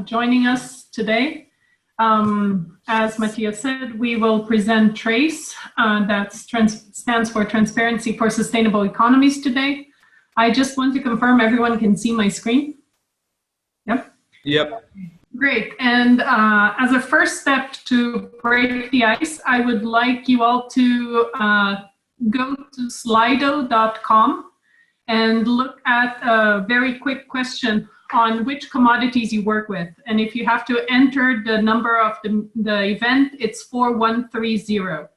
joining us today. As Matthias said, we will present Trase, that stands for Transparency for Sustainable Economies today. I just want to confirm everyone can see my screen. Yep. Yep. Great. And as a first step to break the ice, I would like you all to go to slido.com and look at a very quick question on which commodities you work with. And if you have to enter the number of the event, it's 4130.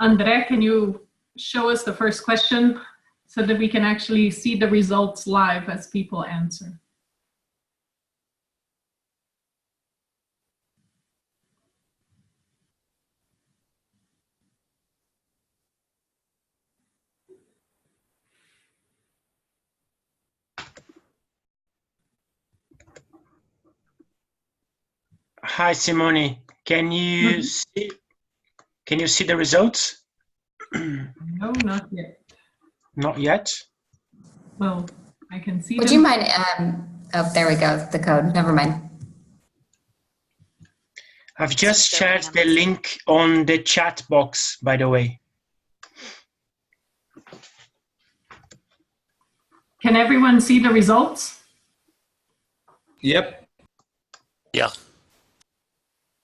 Andre, can you show us the first question so that we can actually see the results live as people answer? Hi, Simone. Can you see the results? No, not yet. Not yet. Well, I can see. Would you mind? Oh, there we go. The code. Never mind. I've just shared the link on the chat box, by the way. Can everyone see the results? Yep. Yeah.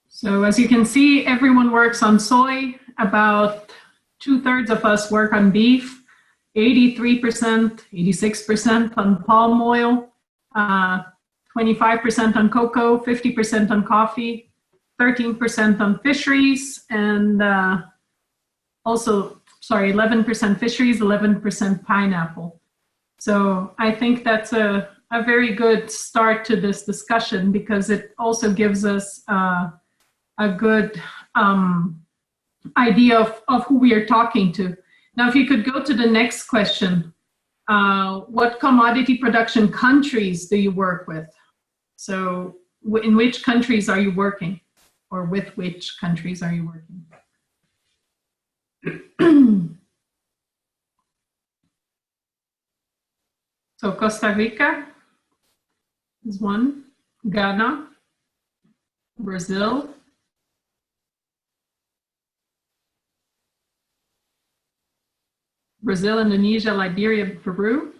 So as you can see, everyone works on soy. About 2/3 of us work on beef, 83%, 86% on palm oil, 25% on cocoa, 50% on coffee, 13% on fisheries, and 11% fisheries, 11% pineapple. So I think that's a very good start to this discussion because it also gives us a good idea of who we are talking to. Now, if you could go to the next question, what commodity production countries do you work with? So in which countries are you working, or with which countries are you working? So Costa Rica is one, Ghana, Brazil, Indonesia, Liberia, Peru.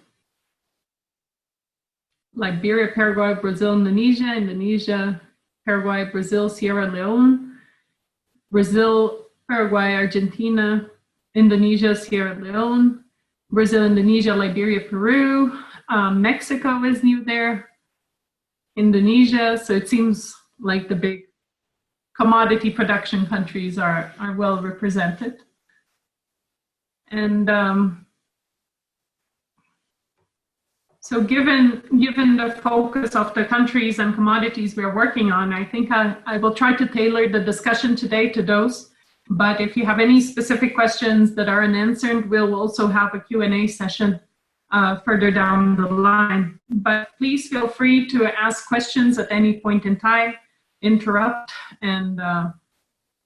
Liberia, Paraguay, Brazil, Indonesia, Paraguay, Brazil, Sierra Leone, Brazil, Paraguay, Argentina, Indonesia, Sierra Leone, Brazil, Indonesia, Liberia, Peru. Mexico is new there, Indonesia. So it seems like the big commodity production countries are well represented. And so given the focus of the countries and commodities we're working on, I think I will try to tailor the discussion today to those. But if you have any specific questions that are unanswered, we'll also have a Q&A session further down the line. But please feel free to ask questions at any point in time, interrupt, and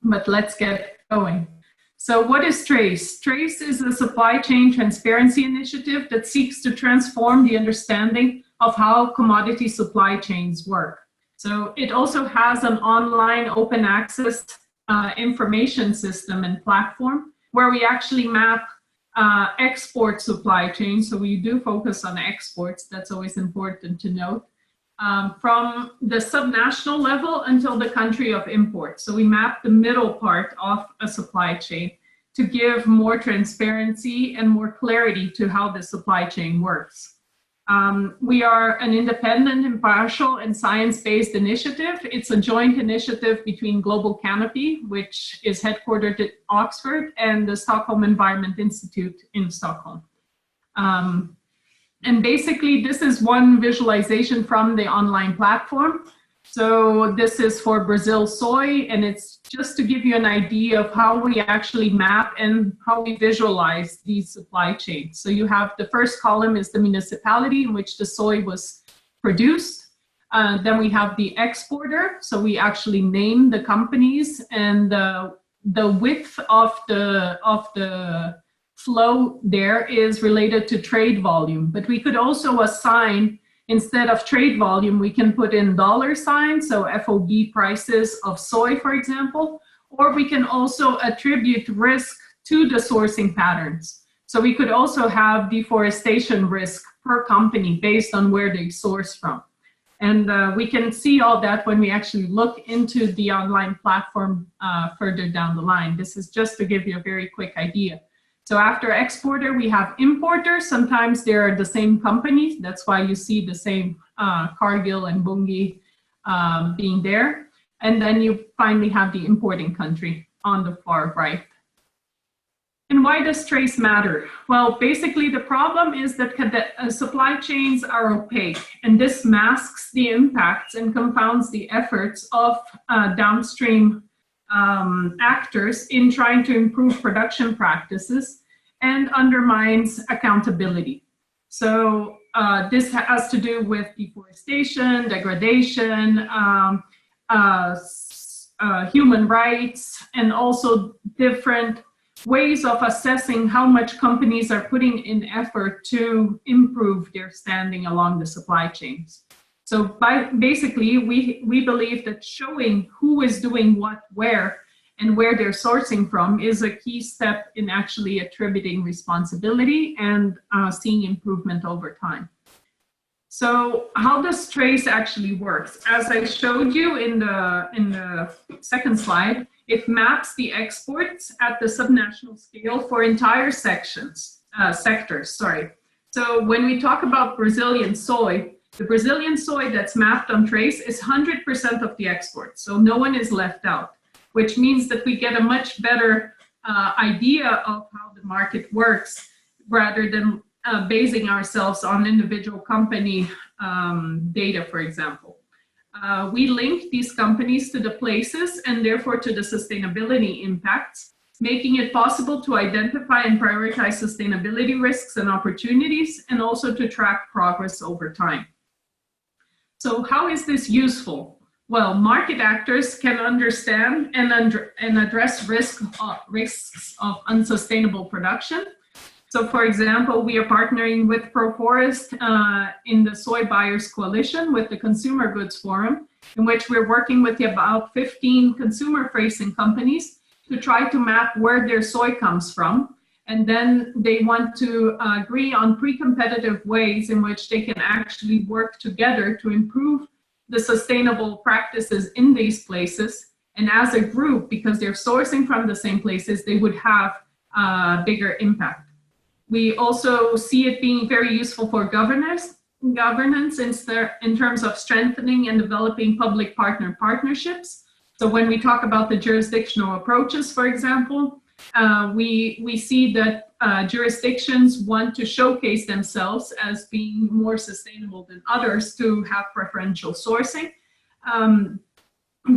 but let's get going. So what is Trase? Trase is a supply chain transparency initiative that seeks to transform the understanding of how commodity supply chains work. So it also has an online open access information system and platform where we actually map export supply chains. So we do focus on exports. That's always important to note. From the subnational level until the country of import. So we map the middle part of a supply chain to give more transparency and more clarity to how the supply chain works. We are an independent, impartial, and science-based initiative. It's a joint initiative between Global Canopy, which is headquartered at Oxford, and the Stockholm Environment Institute in Stockholm. And basically, this is one visualization from the online platform. So this is for Brazil soy, and it's just to give you an idea of how we actually map and how we visualize these supply chains. So you have the first column is the municipality in which the soy was produced. Then we have the exporter. So we actually name the companies, and the width of the flow there is related to trade volume, but we could also assign instead of trade volume, we can put in dollar signs, so FOB prices of soy, for example, or we can also attribute risk to the sourcing patterns. So we could also have deforestation risk per company based on where they source from. And we can see all that when we actually look into the online platform further down the line. This is just to give you a very quick idea. So after exporter, we have importer. Sometimes they're the same companies. That's why you see the same Cargill and Bunge being there. And then you finally have the importing country on the far right. And why does trace matter? Well, basically the problem is that the supply chains are opaque, and this masks the impacts and confounds the efforts of downstream actors in trying to improve production practices and undermines accountability. So this has to do with deforestation, degradation, human rights, and also different ways of assessing how much companies are putting in effort to improve their standing along the supply chains. So basically, we believe that showing who is doing what where and where they're sourcing from is a key step in actually attributing responsibility and seeing improvement over time. So how does trace actually works? As I showed you in the second slide, it maps the exports at the subnational scale for entire sectors. So when we talk about Brazilian soy, the Brazilian soy that's mapped on trace is 100% of the exports. So no one is left out, which means that we get a much better idea of how the market works rather than basing ourselves on individual company data, for example. We link these companies to the places and therefore to the sustainability impacts, making it possible to identify and prioritize sustainability risks and opportunities, and also to track progress over time. So how is this useful? Well, market actors can understand and address risks of unsustainable production. So for example, we are partnering with ProForest in the Soy Buyers Coalition with the Consumer Goods Forum, in which we're working with about 15 consumer-facing companies to try to map where their soy comes from. And then they want to agree on pre-competitive ways in which they can actually work together to improve the sustainable practices in these places. And as a group, because they're sourcing from the same places, they would have bigger impact. We also see it being very useful for governance in terms of strengthening and developing public-partner partnerships. So when we talk about the jurisdictional approaches, for example, we see that jurisdictions want to showcase themselves as being more sustainable than others to have preferential sourcing.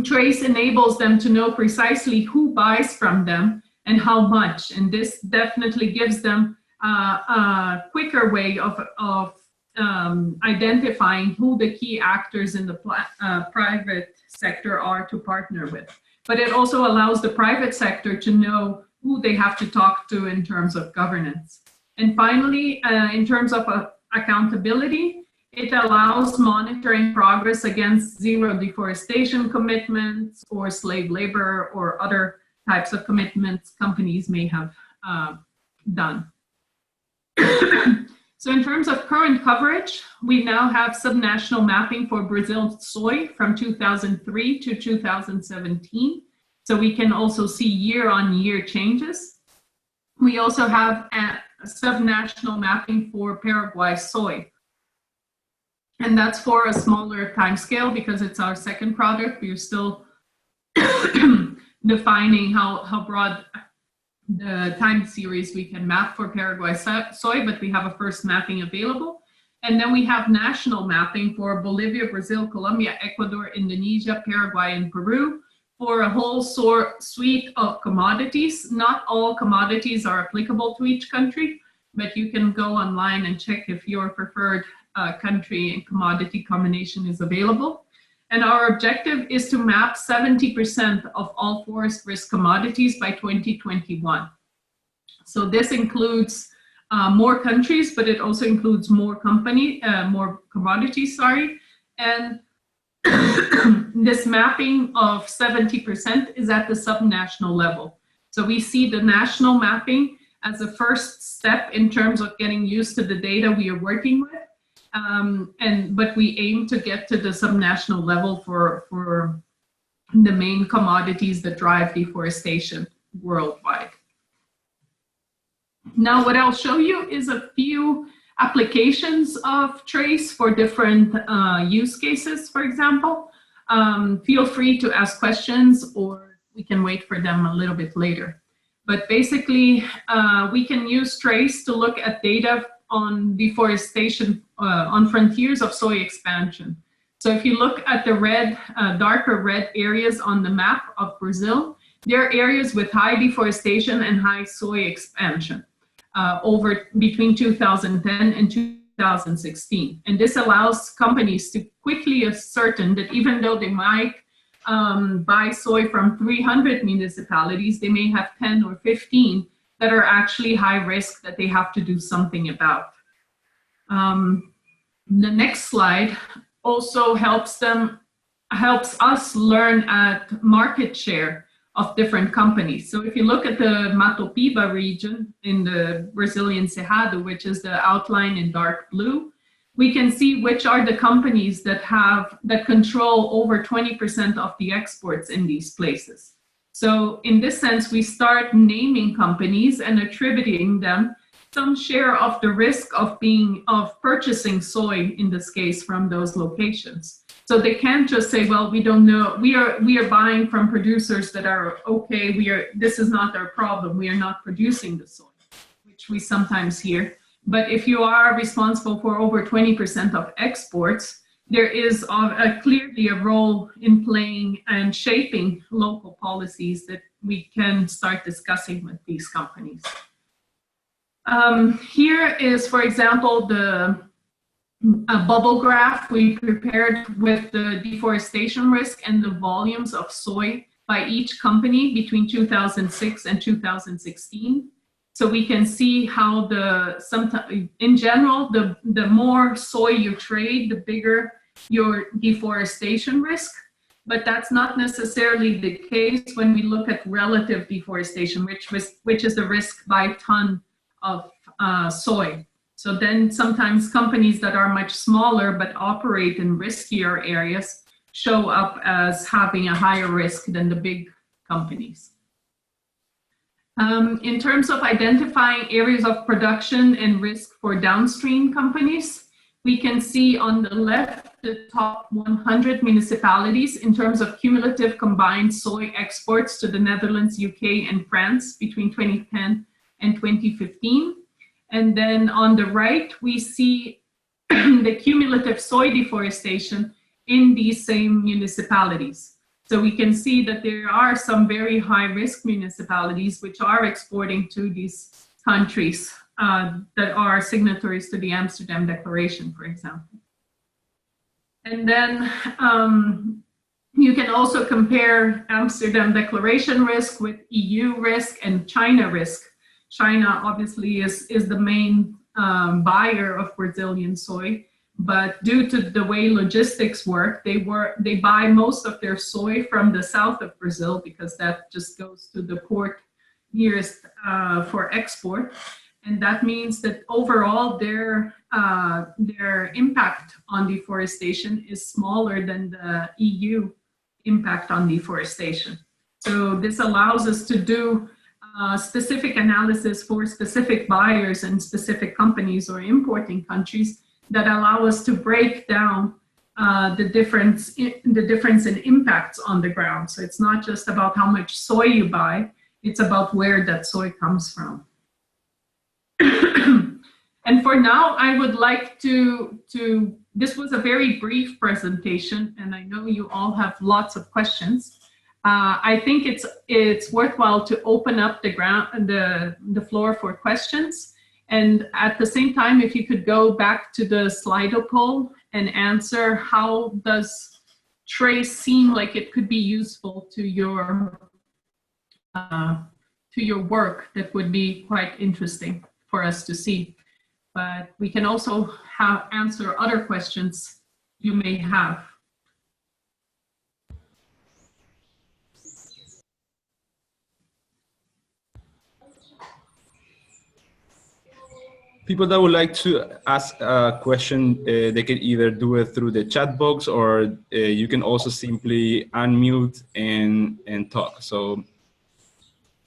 Trace enables them to know precisely who buys from them and how much, and this definitely gives them a quicker way of identifying who the key actors in the private sector are to partner with. But it also allows the private sector to know who they have to talk to in terms of governance. And finally, in terms of accountability, it allows monitoring progress against zero deforestation commitments or slave labor or other types of commitments companies may have done. So in terms of current coverage, we now have subnational mapping for Brazil soy from 2003 to 2017. So we can also see year-on-year changes. We also have a subnational mapping for Paraguay soy. And that's for a smaller time scale because it's our second product. We're still defining how broad the time series we can map for Paraguay soy, but we have a first mapping available. And then we have national mapping for Bolivia, Brazil, Colombia, Ecuador, Indonesia, Paraguay, and Peru for a whole suite of commodities. Not all commodities are applicable to each country, but you can go online and check if your preferred country and commodity combination is available. And our objective is to map 70% of all forest risk commodities by 2021. So this includes more countries, but it also includes more commodities, sorry. And this mapping of 70% is at the subnational level. So we see the national mapping as a first step in terms of getting used to the data we are working with. But we aim to get to the subnational level for the main commodities that drive deforestation worldwide. Now, what I'll show you is a few applications of Trase for different use cases, for example. Feel free to ask questions, or we can wait for them a little bit later. But basically, we can use Trase to look at data on deforestation on frontiers of soy expansion. So if you look at the red, darker red areas on the map of Brazil, there are areas with high deforestation and high soy expansion between 2010 and 2016. And this allows companies to quickly ascertain that even though they might buy soy from 300 municipalities, they may have 10 or 15 that are actually high risk that they have to do something about. The next slide also helps us learn at market share of different companies. So if you look at the Mato Piba region in the Brazilian Cerrado, which is the outline in dark blue, we can see which are the companies that control over 20% of the exports in these places. So in this sense, we start naming companies and attributing them some share of the risk of purchasing soy, in this case, from those locations. So they can't just say, well, we don't know, we are buying from producers that are okay, this is not our problem, we are not producing the soy, which we sometimes hear. But if you are responsible for over 20% of exports, there is clearly a role in playing and shaping local policies that we can start discussing with these companies. Here is, for example, a bubble graph we prepared with the deforestation risk and the volumes of soy by each company between 2006 and 2016. So we can see how in general, the more soy you trade, the bigger your deforestation risk. But that's not necessarily the case when we look at relative deforestation, which is the risk by ton of soy. So then sometimes companies that are much smaller but operate in riskier areas show up as having a higher risk than the big companies. In terms of identifying areas of production and risk for downstream companies, we can see on the left the top 100 municipalities in terms of cumulative combined soy exports to the Netherlands, UK, and France between 2010 and 2015. And then on the right, we see the cumulative soy deforestation in these same municipalities. So we can see that there are some very high-risk municipalities which are exporting to these countries that are signatories to the Amsterdam Declaration, for example. And then you can also compare Amsterdam Declaration risk with EU risk and China risk. China obviously is the main buyer of Brazilian soy, but due to the way logistics work, they buy most of their soy from the south of Brazil because that just goes to the port nearest for export. And that means that overall their impact on deforestation is smaller than the EU impact on deforestation. So this allows us to do specific analysis for specific buyers and specific companies or importing countries that allow us to break down the difference in impacts on the ground. So it's not just about how much soy you buy, it's about where that soy comes from. And for now, I would like this was a very brief presentation, and I know you all have lots of questions. I think it's worthwhile to open up the floor for questions. And at the same time, if you could go back to the Slido poll and answer, how does Trase seem like it could be useful to your work? That would be quite interesting. for us to see. But we can also answer other questions you may have. People that would like to ask a question, they can either do it through the chat box, or you can also simply unmute and talk. So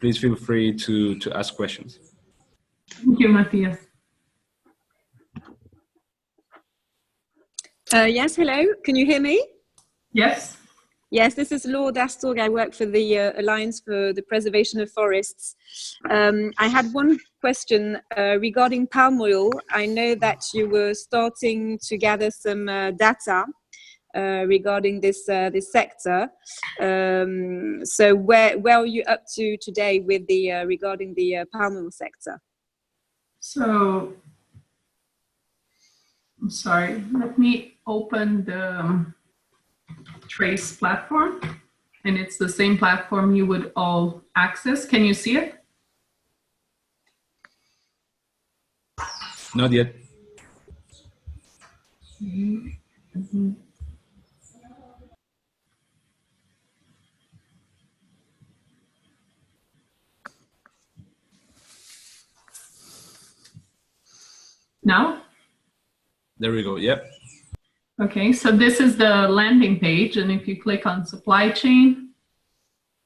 please feel free to ask questions. Thank you, Matthias. Yes, hello. Can you hear me? Yes. Yes, this is Laura Dastorg. I work for the Alliance for the Preservation of Forests. I had one question regarding palm oil. I know that you were starting to gather some data regarding this sector. So where are you up to today with the regarding the palm oil sector? So, I'm sorry, let me open the Trase platform, and it's the same platform you would all access. Can you see it? Not yet. Mm-hmm. Now? There we go. Yep. Okay, so this is the landing page, and if you click on supply chain,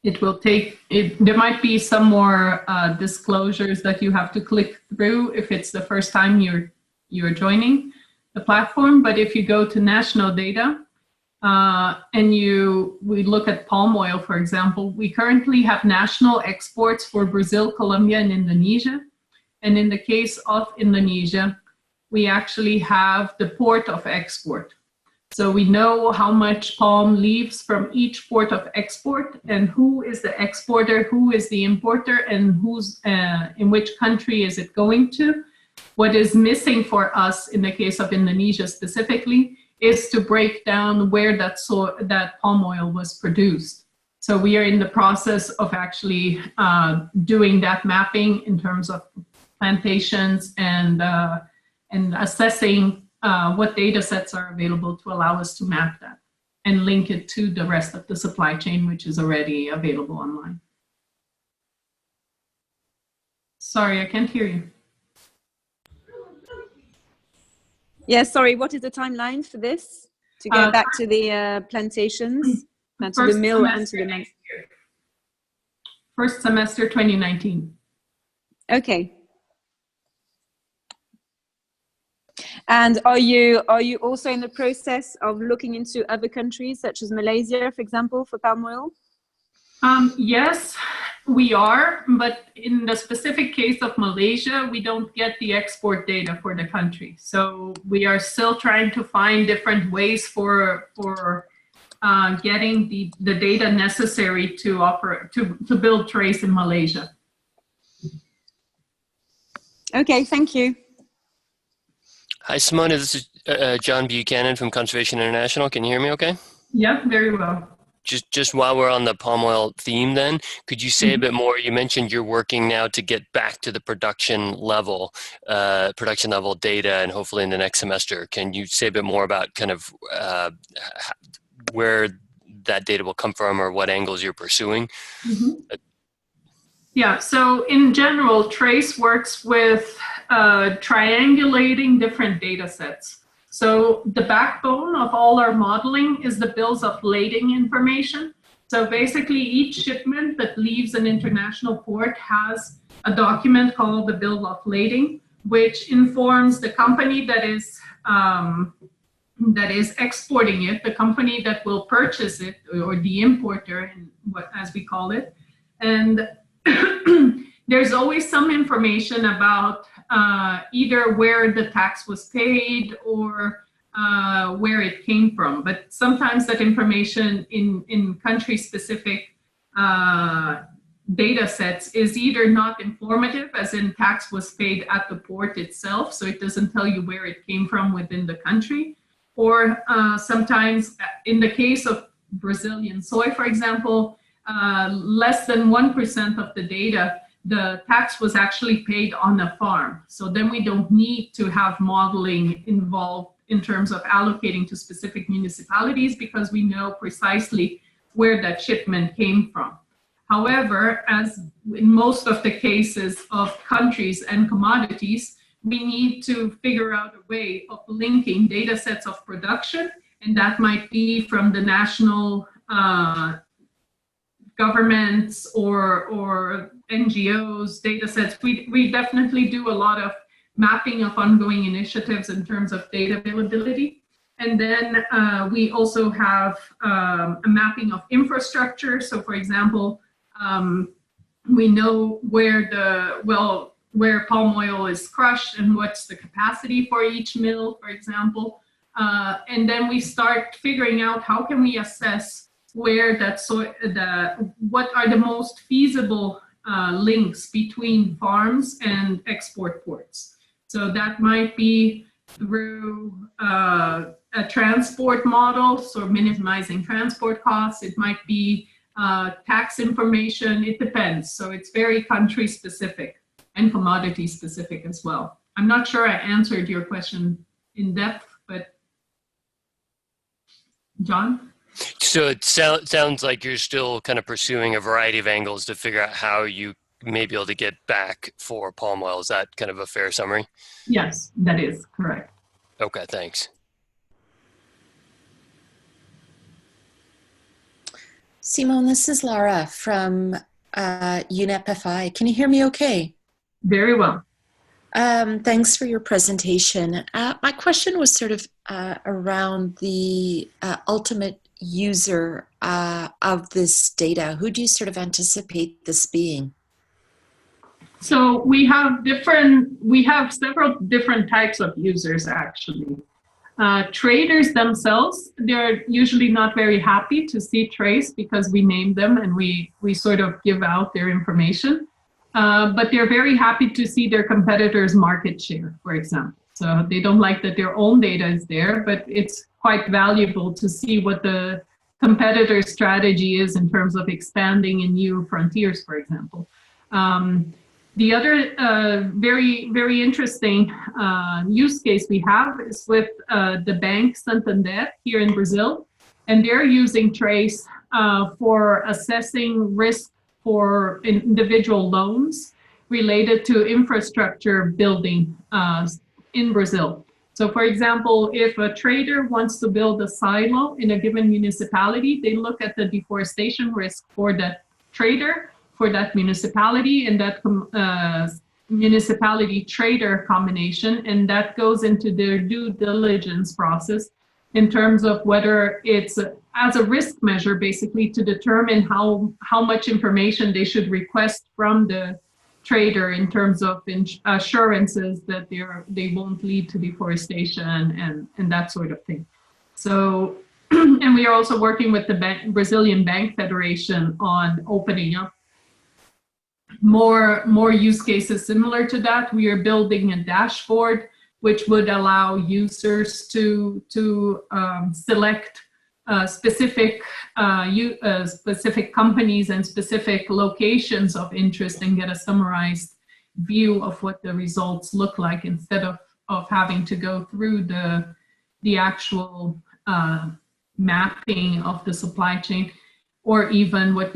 it will take it. There might be some more disclosures that you have to click through if it's the first time you're joining the platform. But if you go to national data and we look at palm oil, for example, we currently have national exports for Brazil, Colombia, and Indonesia. And in the case of Indonesia, we actually have the port of export. So we know how much palm leaves from each port of export, and who is the exporter, who is the importer, and who's in which country is it going to. What is missing for us in the case of Indonesia specifically is to break down where that palm oil was produced. So we are in the process of actually doing that mapping in terms of plantations and assessing what data sets are available to allow us to map that and link it to the rest of the supply chain, which is already available online. Sorry, I can't hear you. Yeah, sorry, what is the timeline for this? To get back to the plantations, and to the mill and to the... First semester 2019. Okay. And are you also in the process of looking into other countries, such as Malaysia, for example, for palm oil? Yes, we are, but in the specific case of Malaysia, we don't get the export data for the country. So we are still trying to find different ways for getting the data necessary to build Trase in Malaysia. Okay, thank you. Hi, Simone. This is John Buchanan from Conservation International. Can you hear me okay? Yeah, very well. Just while we're on the palm oil theme then, could you say a bit more? You mentioned you're working now to get back to the production level data, and hopefully in the next semester. Can you say a bit more about kind of where that data will come from, or what angles you're pursuing? Yeah, so in general, Trase works with triangulating different data sets. So the backbone of all our modeling is the bills of lading information. So basically each shipment that leaves an international port has a document called the bill of lading, which informs the company that is exporting it, the company that will purchase it, or the importer, as we call it. And there's always some information about either where the tax was paid or where it came from. But sometimes that information in country-specific data sets is either not informative, as in tax was paid at the port itself, so it doesn't tell you where it came from within the country, or sometimes in the case of Brazilian soy, for example, less than 1% of the data the tax was actually paid on the farm. So then we don't need to have modeling involved in terms of allocating to specific municipalities because we know precisely where that shipment came from. However, as in most of the cases of countries and commodities, we need to figure out a way of linking data sets of production, and that might be from the national governments or NGOs, data sets. We definitely do a lot of mapping of ongoing initiatives in terms of data availability. And then we also have a mapping of infrastructure. So for example, we know where palm oil is crushed and what's the capacity for each mill, for example. And then we start figuring out how can we assess where what are the most feasible links between farms and export ports. So that might be through a transport model, so minimizing transport costs. It might be tax information. It depends. So it's very country specific and commodity specific as well. I'm not sure I answered your question in depth, but John? So it sounds like you're still kind of pursuing a variety of angles to figure out how you may be able to get back for palm oil. Is that kind of a fair summary? Yes, that is correct. Okay, thanks. Simone, this is Laura from UNEP-FI. Can you hear me okay? Very well. Thanks for your presentation. My question was sort of around the ultimate user of this data. Who do you sort of anticipate this being? So we have several different types of users actually. Traders themselves, they're usually not very happy to see Trase because we name them and we sort of give out their information. But they're very happy to see their competitors' market share, for example. So they don't like that their own data is there, but it's quite valuable to see what the competitor strategy is in terms of expanding in new frontiers, for example. The other very, very interesting use case we have is with the bank Santander here in Brazil, and they're using Trase for assessing risk for individual loans related to infrastructure building in Brazil. So for example, if a trader wants to build a silo in a given municipality, they look at the deforestation risk for that trader, for that municipality, and that municipality trader combination, and that goes into their due diligence process in terms of whether it's as a risk measure, basically to determine how much information they should request from the trader in terms of assurances that they won't lead to deforestation and that sort of thing. So, and we are also working with the Brazilian Bank Federation on opening up more use cases similar to that. We are building a dashboard which would allow users to select specific companies and specific locations of interest and get a summarized view of what the results look like instead of having to go through the actual mapping of the supply chain, or even what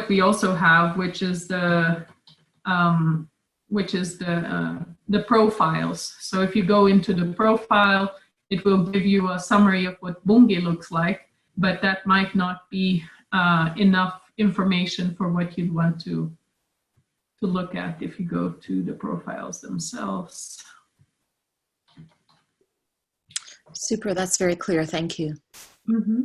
we also have, which is the profiles. So if you go into the profile, it will give you a summary of what Bunge looks like, but that might not be enough information for what you'd want to look at if you go to the profiles themselves. Super, that's very clear. Thank you. Mm-hmm.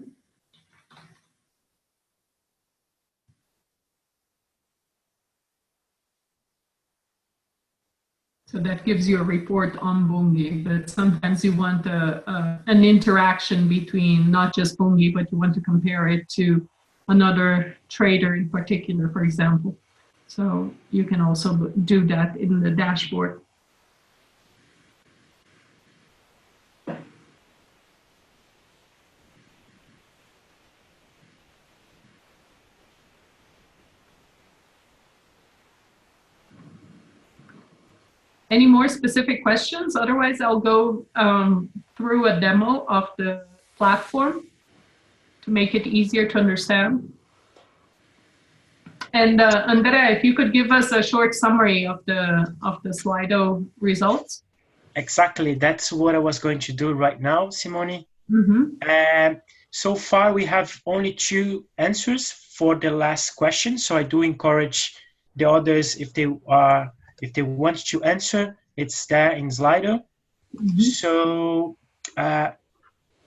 So that gives you a report on Bunge, but sometimes you want an interaction between not just Bunge, but you want to compare it to another trader in particular, for example. So you can also do that in the dashboard. Any more specific questions? Otherwise, I'll go through a demo of the platform to make it easier to understand. And Andrea, if you could give us a short summary of the Slido results. Exactly, that's what I was going to do right now, Simone. So far, we have only 2 answers for the last question. So I do encourage the others, if they want to answer, it's there in Slido. So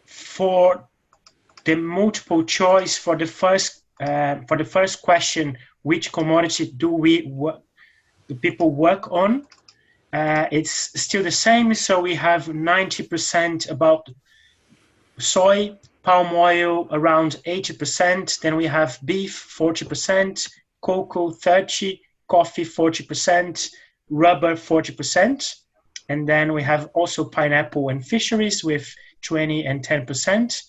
for the multiple choice for the first question, which commodity do people work on? It's still the same. So we have 90% about soy, palm oil around 80%. Then we have beef 40%, cocoa 30%, coffee 40%, rubber 40%. And then we have also pineapple and fisheries with 20 and 10%.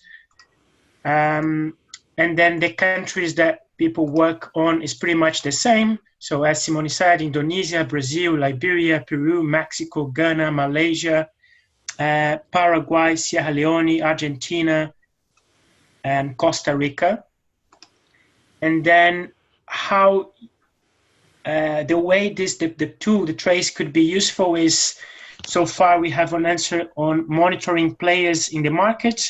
And then the countries that people work on is pretty much the same. So as Simone said, Indonesia, Brazil, Liberia, Peru, Mexico, Ghana, Malaysia, Paraguay, Sierra Leone, Argentina, and Costa Rica. And then how the way the tool, the Trase, could be useful is, so far we have an answer on monitoring players in the market,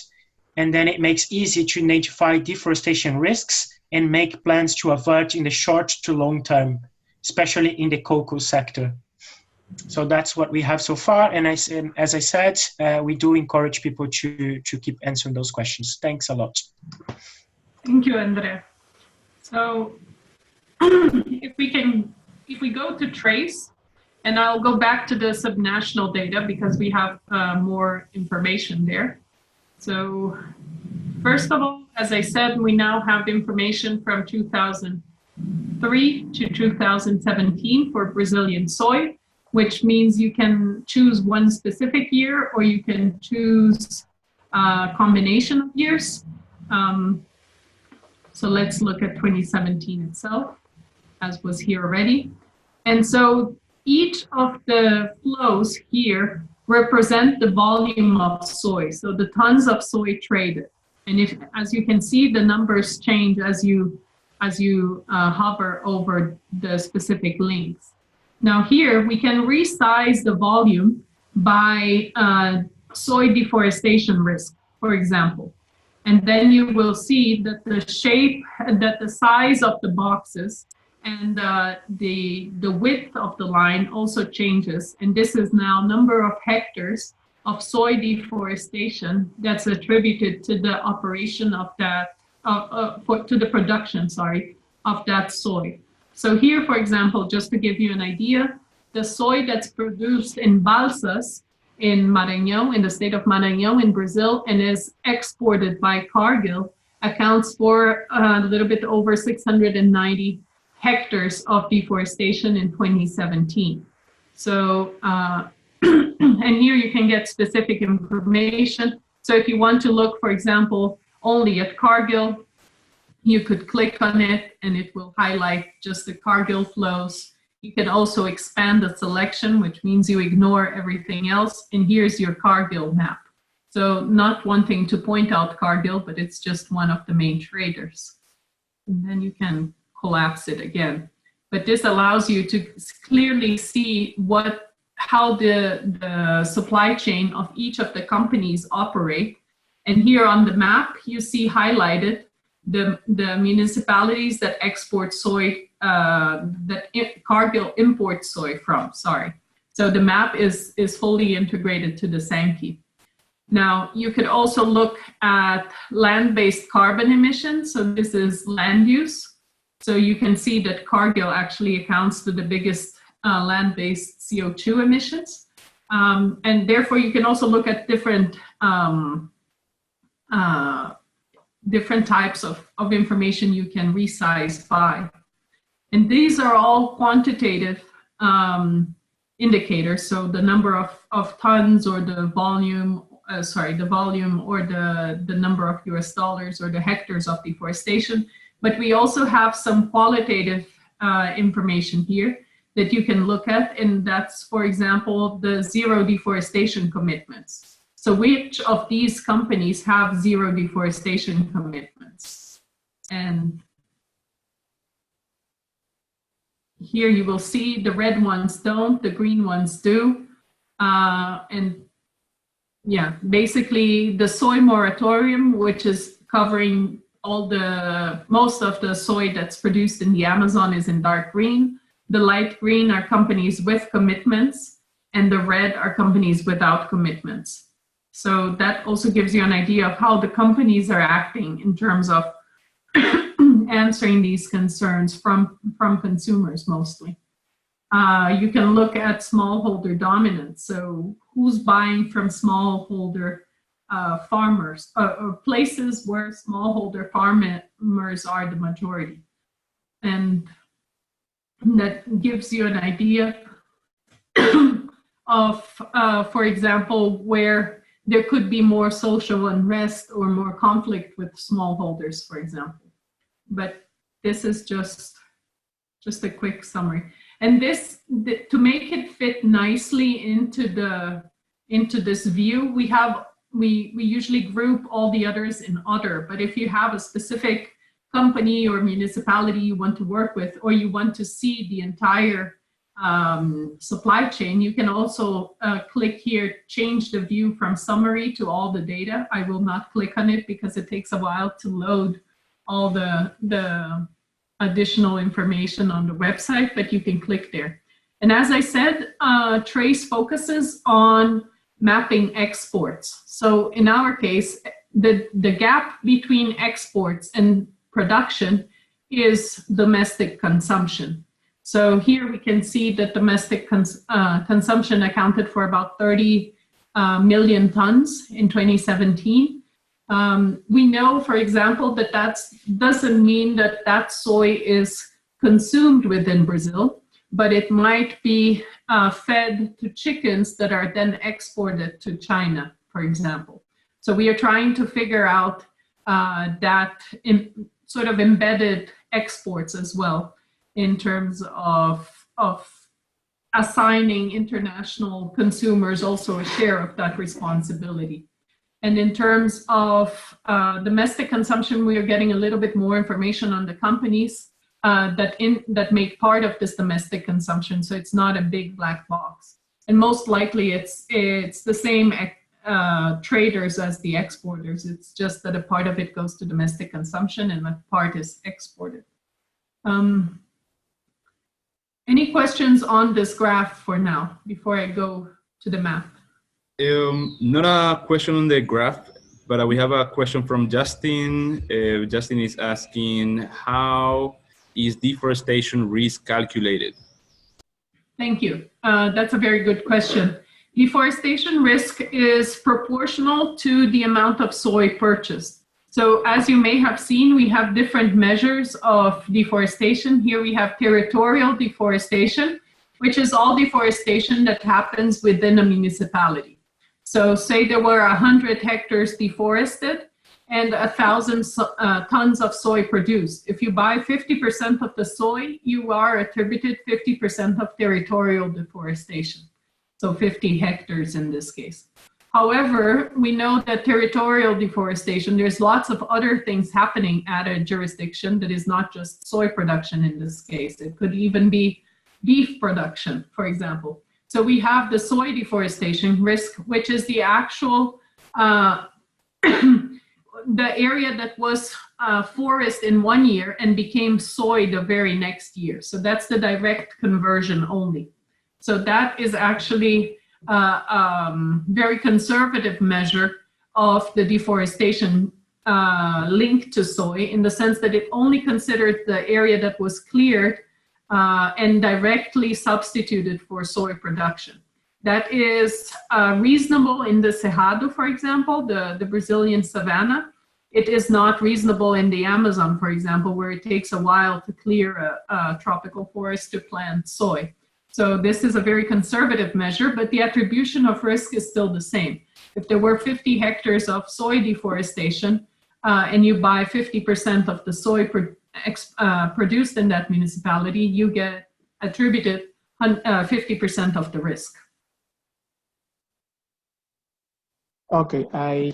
and then it makes easy to identify deforestation risks and make plans to avert in the short to long term, especially in the cocoa sector. So that's what we have so far. And as I said, we do encourage people to keep answering those questions. Thanks a lot. Thank you, Andrea. So if we go to Trase, and I'll go back to the subnational data because we have more information there. So first of all, as I said, we now have information from 2003 to 2017 for Brazilian soy, which means you can choose one specific year or you can choose a combination of years. So let's look at 2017 itself, as was here already. And so each of the flows here represent the volume of soy, so the tons of soy traded. And as you can see, the numbers change as you hover over the specific links. Now here we can resize the volume by soy deforestation risk, for example. And then you will see that the shape, that the size of the boxes and the width of the line also changes. And this is now number of hectares of soy deforestation that's attributed to the operation of that, to the production, of that soy. So here, for example, just to give you an idea, the soy that's produced in Balsas in Maranhão, in the state of Maranhão in Brazil, and is exported by Cargill, accounts for a little bit over 690 hectares of deforestation in 2017. So, and here you can get specific information. So if you want to look, for example, only at Cargill, you could click on it and it will highlight just the Cargill flows. You can also expand the selection, which means you ignore everything else. And here's your Cargill map. So not wanting to point out Cargill, but it's just one of the main traders. And then you can collapse it again. But this allows you to clearly see how the supply chain of each of the companies operate. And here on the map, you see highlighted the municipalities that export soy, that Cargill imports soy from, So the map is fully integrated to the Sankey. Now, you could also look at land-based carbon emissions. So this is land use. So you can see that Cargill actually accounts for the biggest land-based CO2 emissions. And therefore, you can also look at different types of information you can resize by. And these are all quantitative indicators. So the number of tons or the volume, the volume or the number of US dollars or the hectares of deforestation. But we also have some qualitative information here. that you can look at, and that's, for example, the zero deforestation commitments. So which of these companies have zero deforestation commitments? And here you will see the red ones don't, the green ones do. And yeah, basically the soy moratorium, which is covering most of the soy that's produced in the Amazon, is in dark green. The light green are companies with commitments, and the red are companies without commitments. So that also gives you an idea of how the companies are acting in terms of answering these concerns from consumers mostly. You can look at smallholder dominance. So who's buying from smallholder farmers, or places where smallholder farmers are the majority. And that gives you an idea of, for example, where there could be more social unrest or more conflict with smallholders, for example. But this is just a quick summary. And this, to make it fit nicely into this view, we usually group all the others in other. But if you have a specific company or municipality you want to work with, or you want to see the entire supply chain, you can also click here, change the view from summary to all the data. I will not click on it because it takes a while to load all the additional information on the website, but you can click there. And as I said, Trase focuses on mapping exports. So in our case, the gap between exports and production is domestic consumption. So here we can see that domestic consumption accounted for about 30 million tons in 2017. We know, for example, that doesn't mean that soy is consumed within Brazil, but it might be fed to chickens that are then exported to China, for example. So we are trying to figure out that sort of embedded exports as well, in terms of assigning international consumers also a share of that responsibility. And in terms of domestic consumption, we are getting a little bit more information on the companies that make part of this domestic consumption. So it's not a big black box. And most likely it's the same traders as the exporters. It's just that a part of it goes to domestic consumption and a part is exported. Any questions on this graph for now, before I go to the map? Not a question on the graph, but we have a question from Justin. Justin is asking, how is deforestation risk calculated? Thank you. That's a very good question. Deforestation risk is proportional to the amount of soy purchased. So as you may have seen, we have different measures of deforestation. Here we have territorial deforestation, which is all deforestation that happens within a municipality. So say there were 100 hectares deforested and 1,000 tons of soy produced. If you buy 50% of the soy, you are attributed 50% of territorial deforestation. So 50 hectares in this case. However, we know that territorial deforestation, there's lots of other things happening at a jurisdiction that is not just soy production in this case. It could even be beef production, for example. So we have the soy deforestation risk, which is the actual, the area that was forest in one year and became soy the very next year. So that's the direct conversion only. So that is actually very conservative measure of the deforestation linked to soy, in the sense that it only considered the area that was cleared and directly substituted for soy production. That is reasonable in the Cerrado, for example, the Brazilian savanna. It is not reasonable in the Amazon, for example, where it takes a while to clear a tropical forest to plant soy. So this is a very conservative measure, but the attribution of risk is still the same. If there were 50 hectares of soy deforestation and you buy 50% of the soy produced in that municipality, you get attributed 50% of the risk. Okay, hi,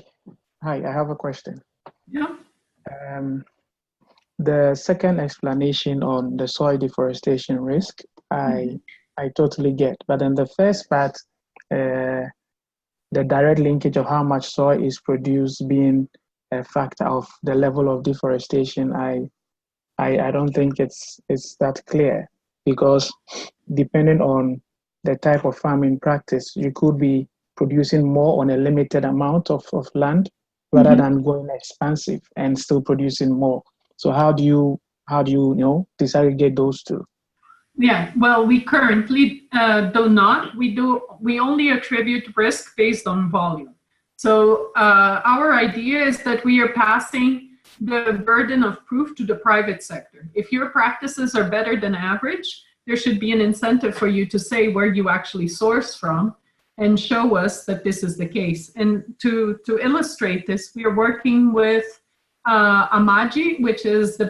I have a question. Yeah. The second explanation on the soil deforestation risk, I totally get. But in the first part, the direct linkage of how much soil is produced being a factor of the level of deforestation, I don't think it's that clear, because depending on the type of farming practice, you could be producing more on a limited amount of land rather than going expansive and still producing more. So how do you disaggregate those two? Yeah, well, we currently do not. We only attribute risk based on volume. So our idea is that we are passing the burden of proof to the private sector. If your practices are better than average, there should be an incentive for you to say where you actually source from and show us that this is the case. And to illustrate this, we are working with Amagi, which is the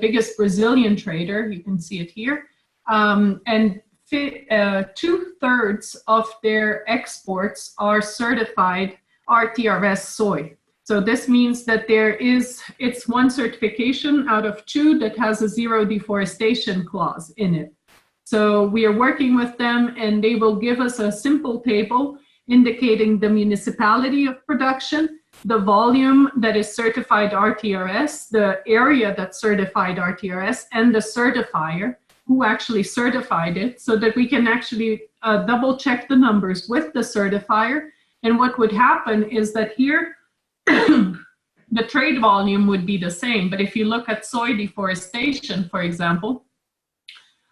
biggest Brazilian trader. You can see it here. And 2/3 of their exports are certified RTRS soy. So this means that it's one certification out of 2 that has a zero deforestation clause in it. So we are working with them, and they will give us a simple table indicating the municipality of production, the volume that is certified RTRS, the area that's certified RTRS, and the certifier who actually certified it, so that we can actually double check the numbers with the certifier. And what would happen is that here, the trade volume would be the same. But if you look at soy deforestation, for example,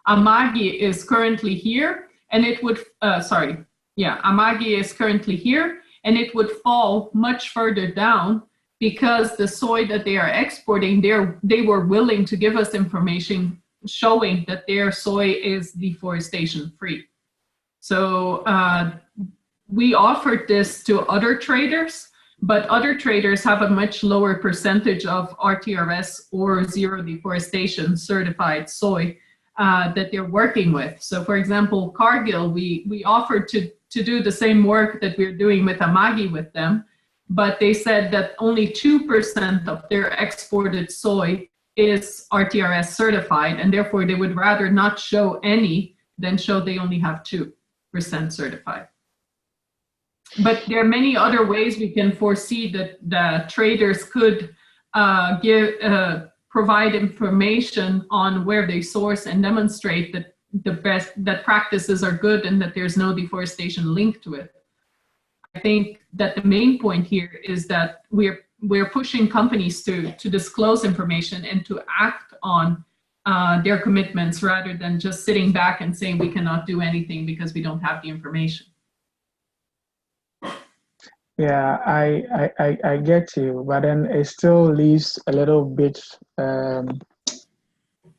Amagi is currently here, and it would, Amagi is currently here, and it would fall much further down because the soy that they are exporting, they were willing to give us information showing that their soy is deforestation free. So we offered this to other traders, but other traders have a much lower percentage of RTRS or zero deforestation certified soy that they're working with. So for example, Cargill, we offered to do the same work that we're doing with Amagi with them, but they said that only 2% of their exported soy is RTRS certified, and therefore they would rather not show any than show they only have 2% certified. But there are many other ways we can foresee that the traders could provide information on where they source and demonstrate that that practices are good and that there's no deforestation linked to it. I think that the main point here is that we're pushing companies to disclose information and to act on their commitments rather than just sitting back and saying we cannot do anything because we don't have the information. Yeah, I get you, but then it still leaves a little bit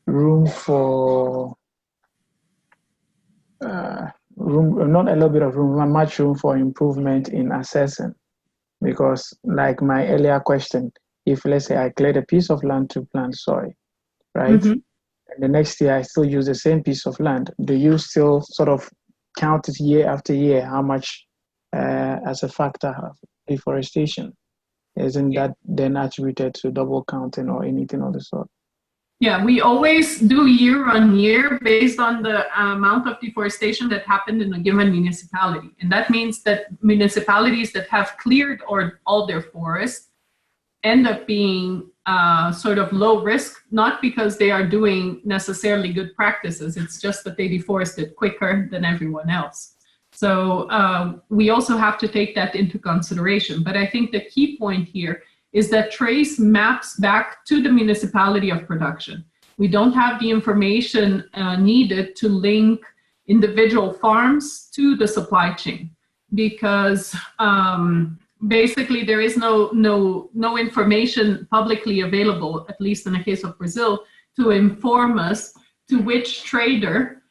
room for not a little bit of room, much room for improvement in assessing. Because like my earlier question, if let's say I cleared a piece of land to plant soy, right? And the next year I still use the same piece of land, do you still sort of count it year after year, how much as a factor of deforestation? Isn't that then attributed to double counting or anything of the sort? Yeah, we always do year on year based on the amount of deforestation that happened in a given municipality. And that means that municipalities that have cleared all their forests end up being sort of low risk, not because they are doing necessarily good practices. It's just that they deforested quicker than everyone else. So we also have to take that into consideration. But I think the key point here is that Trase maps back to the municipality of production. We don't have the information needed to link individual farms to the supply chain, because basically there is no information publicly available, at least in the case of Brazil, to inform us to which trader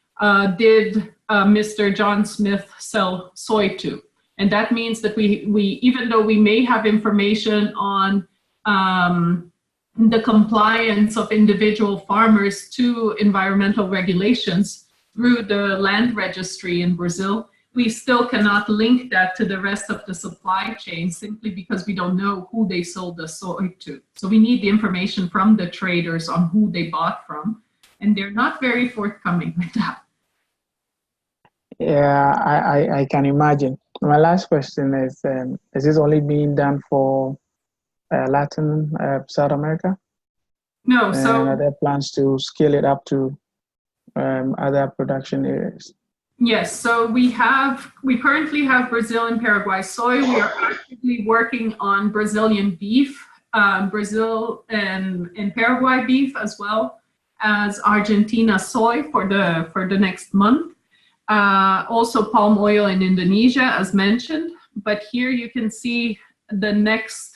did Mr. John Smith sell soy to. And that means that we even though we may have information on the compliance of individual farmers to environmental regulations, through the land registry in Brazil, we still cannot link that to the rest of the supply chain simply because we don't know who they sold the soy to. So we need the information from the traders on who they bought from, and they're not very forthcoming with that. Yeah, I can imagine. My last question is this only being done for Latin, South America? No, And so are there plans to scale it up to other production areas? yes, so we currently have Brazil and Paraguay soy. We are actively working on Brazilian beef, Brazil and Paraguay beef, as well as Argentina soy for the next month. Also palm oil in Indonesia, as mentioned. But here you can see the next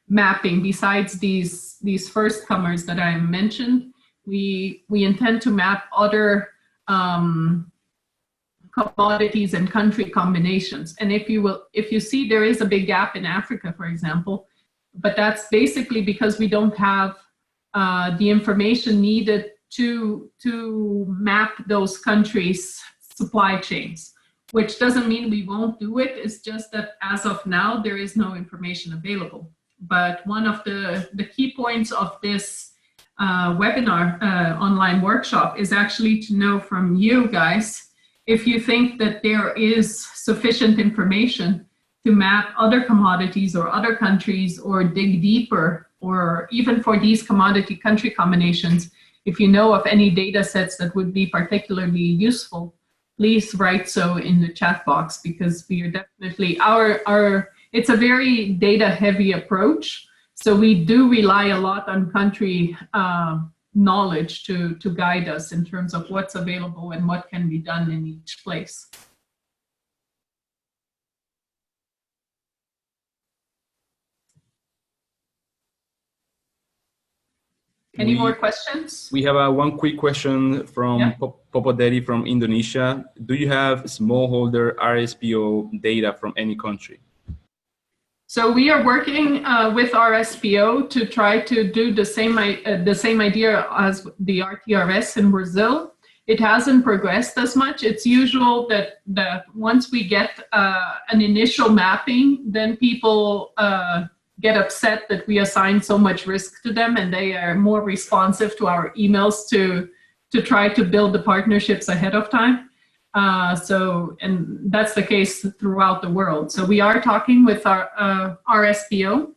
mapping. Besides these first comers that I mentioned, we intend to map other commodities and country combinations. And if you see, there is a big gap in Africa, for example, but that's basically because we don't have the information needed to map those countries' supply chains, which doesn't mean we won't do it. It's just that as of now, there is no information available. But one of the key points of this webinar online workshop is actually to know from you guys if you think that there is sufficient information to map other commodities or other countries, or dig deeper, or even for these commodity country combinations, if you know of any data sets that would be particularly useful, please write so in the chat box, because we are definitely, it's a very data heavy approach. So we do rely a lot on country knowledge to guide us in terms of what's available and what can be done in each place. Any more questions? We have one quick question from Popoderi from Indonesia. Do you have smallholder RSPO data from any country? So we are working with RSPO to try to do the same idea as the RTRS in Brazil. It hasn't progressed as much. It's usual that once we get an initial mapping, then people get upset that we assign so much risk to them, and they are more responsive to our emails to try to build the partnerships ahead of time. And that's the case throughout the world. So we are talking with our RSPO,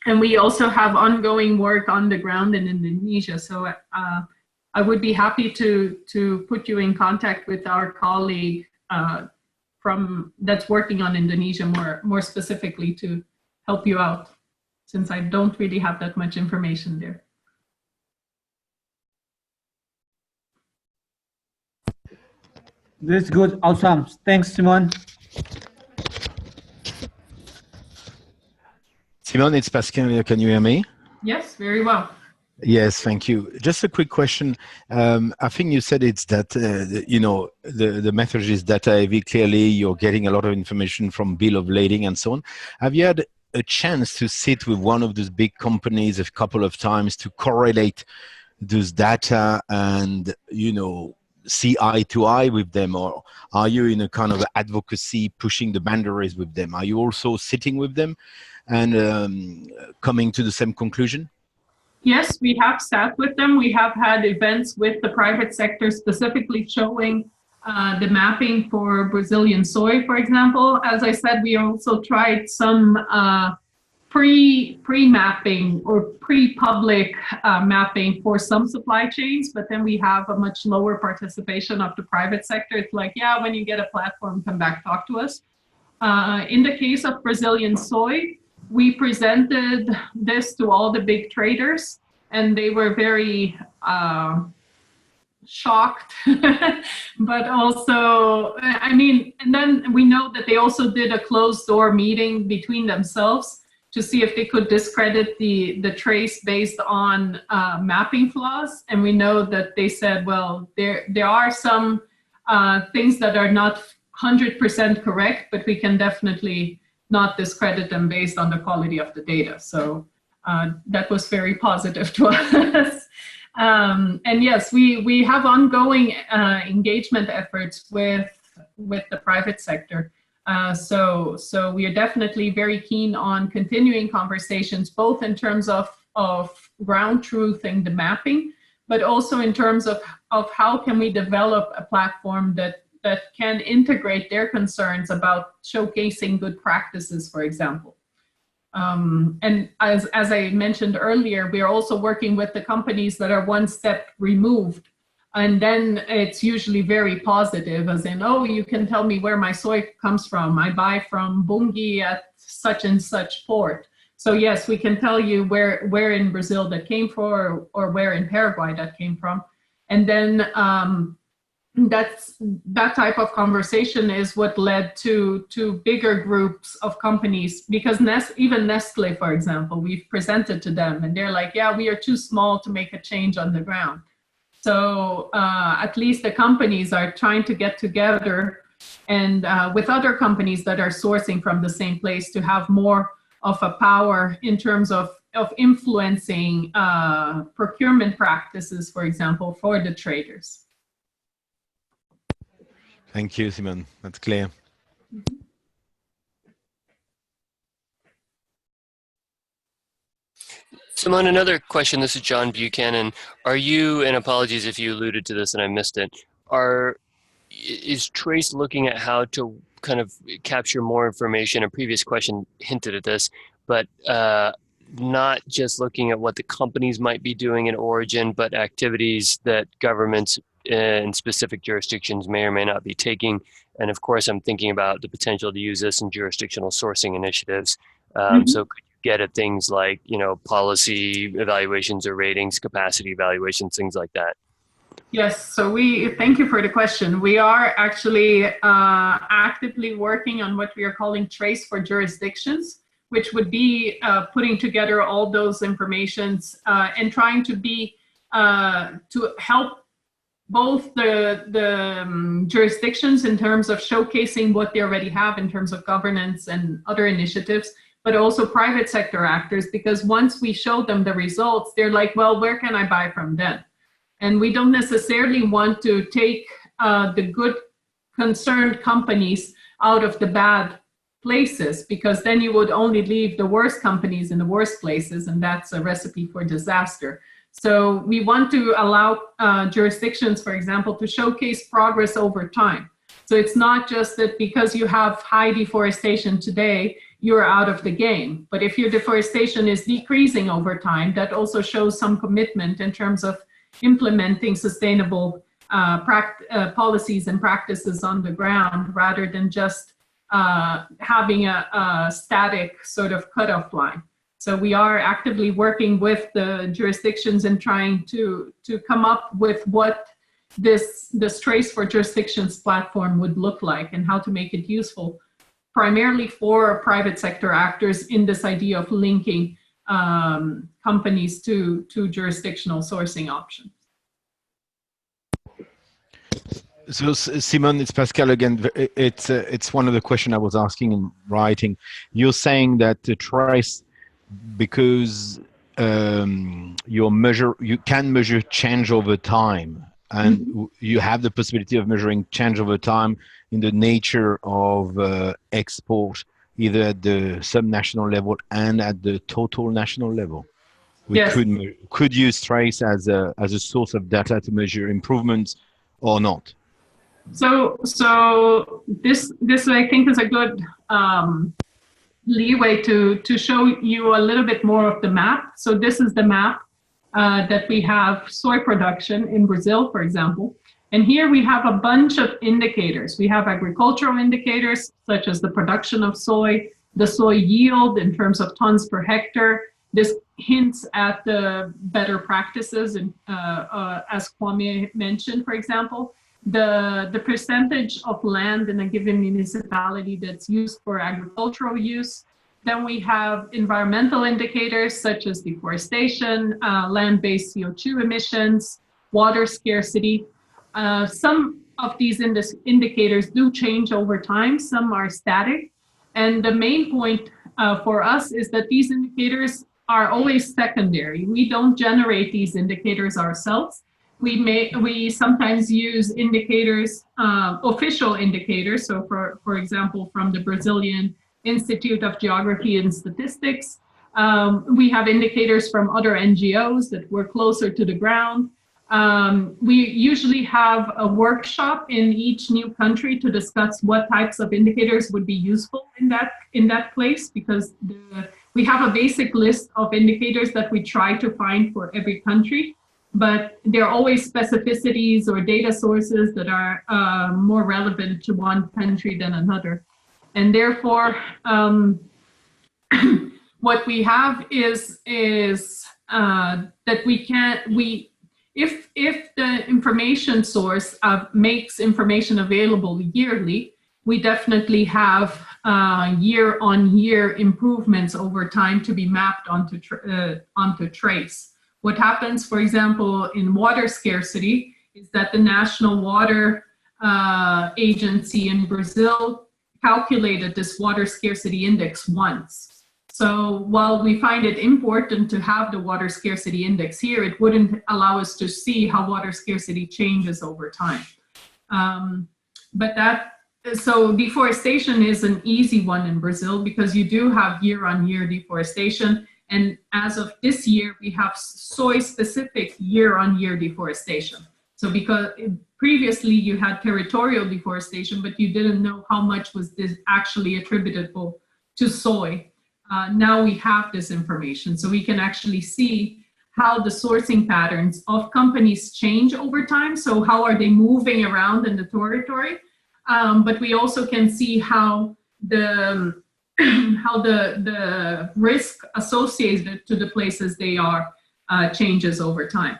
and we also have ongoing work on the ground in Indonesia. So I would be happy to put you in contact with our colleague that's working on Indonesia more specifically to help you out, since I don't really have that much information there. That's good. Awesome. Thanks, Simon. Simon, it's Pascal. Can you hear me? Yes, very well. Yes, thank you. Just a quick question. I think you said it's that, the method is data heavy. Clearly, you're getting a lot of information from bill of lading and so on. Have you had a chance to sit with one of those big companies a couple of times to correlate those data and, see eye to eye with them? Or are you in a kind of advocacy pushing the boundaries with them? Are you also sitting with them and coming to the same conclusion? Yes, we have sat with them. We have had events with the private sector specifically showing the mapping for Brazilian soy, for example. As I said, we also tried some pre-mapping or pre-public mapping for some supply chains, but then we have a much lower participation of the private sector. It's like, yeah, when you get a platform, come back, talk to us. In the case of Brazilian soy, we presented this to all the big traders, and they were very shocked, but also, and then we know that they also did a closed door meeting between themselves to see if they could discredit the trace based on mapping flaws. And we know that they said, well, there are some things that are not 100% correct, but we can definitely not discredit them based on the quality of the data. So that was very positive to us. And yes, we have ongoing engagement efforts with the private sector. So we are definitely very keen on continuing conversations, both in terms of ground truthing the mapping, but also in terms of how can we develop a platform that can integrate their concerns about showcasing good practices, for example. And as I mentioned earlier, we are also working with the companies that are one step removed. And then it's usually very positive, as in, oh, you can tell me where my soy comes from. I buy from Bungi at such and such port. So yes, we can tell you where in Brazil that came from, or where in Paraguay that came from. And then that type of conversation is what led to bigger groups of companies, because even Nestle, for example, we've presented to them and they're like, yeah, we are too small to make a change on the ground. So at least the companies are trying to get together and with other companies that are sourcing from the same place to have more of a power in terms of influencing procurement practices, for example, for the traders. Thank you, Simon. That's clear. Simone, another question. This is John Buchanan. Are you, and apologies if you alluded to this and I missed it, is Trace looking at how to kind of capture more information? A previous question hinted at this, but not just looking at what the companies might be doing in origin, but activities that governments in specific jurisdictions may or may not be taking. And of course, I'm thinking about the potential to use this in jurisdictional sourcing initiatives. So could you get at things like, policy evaluations or ratings, capacity evaluations, things like that? Yes, so thank you for the question. We are actually actively working on what we are calling Trace for jurisdictions, which would be putting together all those informations and trying to help both the jurisdictions in terms of showcasing what they already have in terms of governance and other initiatives, but also private sector actors, because once we show them the results, they're like, well, where can I buy from then? And we don't necessarily want to take the good concerned companies out of the bad places, because then you would only leave the worst companies in the worst places, and that's a recipe for disaster. So we want to allow jurisdictions, for example, to showcase progress over time. So it's not just that because you have high deforestation today, you're out of the game. But if your deforestation is decreasing over time, that also shows some commitment in terms of implementing sustainable policies and practices on the ground, rather than just having a static sort of cutoff line. So we are actively working with the jurisdictions and trying to come up with what this Trace for Jurisdictions platform would look like and how to make it useful, primarily for private sector actors in this idea of linking companies to jurisdictional sourcing options. So Simon, it's Pascal again. It's one of the questions I was asking in writing. You're saying that the Trace, because you can measure change over time, and you have the possibility of measuring change over time in the nature of export, either at the subnational level and at the total national level. We could use Trace as a source of data to measure improvements or not. So this I think is a good leeway to show you a little bit more of the map. So this is the map that we have soy production in Brazil, for example. And here we have a bunch of indicators. We have agricultural indicators, such as the production of soy, the soy yield in terms of tons per hectare. This hints at the better practices, as Kwame mentioned, for example. The percentage of land in a given municipality that's used for agricultural use. Then we have environmental indicators such as deforestation, land-based CO2 emissions, water scarcity. Some of these indicators do change over time, some are static. And the main point for us is that these indicators are always secondary. We don't generate these indicators ourselves. We sometimes use indicators, official indicators. So for example, from the Brazilian Institute of Geography and Statistics, we have indicators from other NGOs that were closer to the ground. We usually have a workshop in each new country to discuss what types of indicators would be useful in that place, because we have a basic list of indicators that we try to find for every country, but there are always specificities or data sources that are more relevant to one country than another. And therefore, what we have is that if the information source makes information available yearly, we definitely have year-on-year improvements over time to be mapped onto Trace. What happens, for example, in water scarcity is that the National Water Agency in Brazil calculated this water scarcity index once. So while we find it important to have the water scarcity index here, it wouldn't allow us to see how water scarcity changes over time. So deforestation is an easy one in Brazil because you do have year-on-year deforestation. And as of this year, we have soy-specific year-on-year deforestation. So because previously you had territorial deforestation, but you didn't know how much was this actually attributable to soy. Now we have this information, so we can actually see how the sourcing patterns of companies change over time. So how are they moving around in the territory? But we also can see how the risk associated to the places they are changes over time.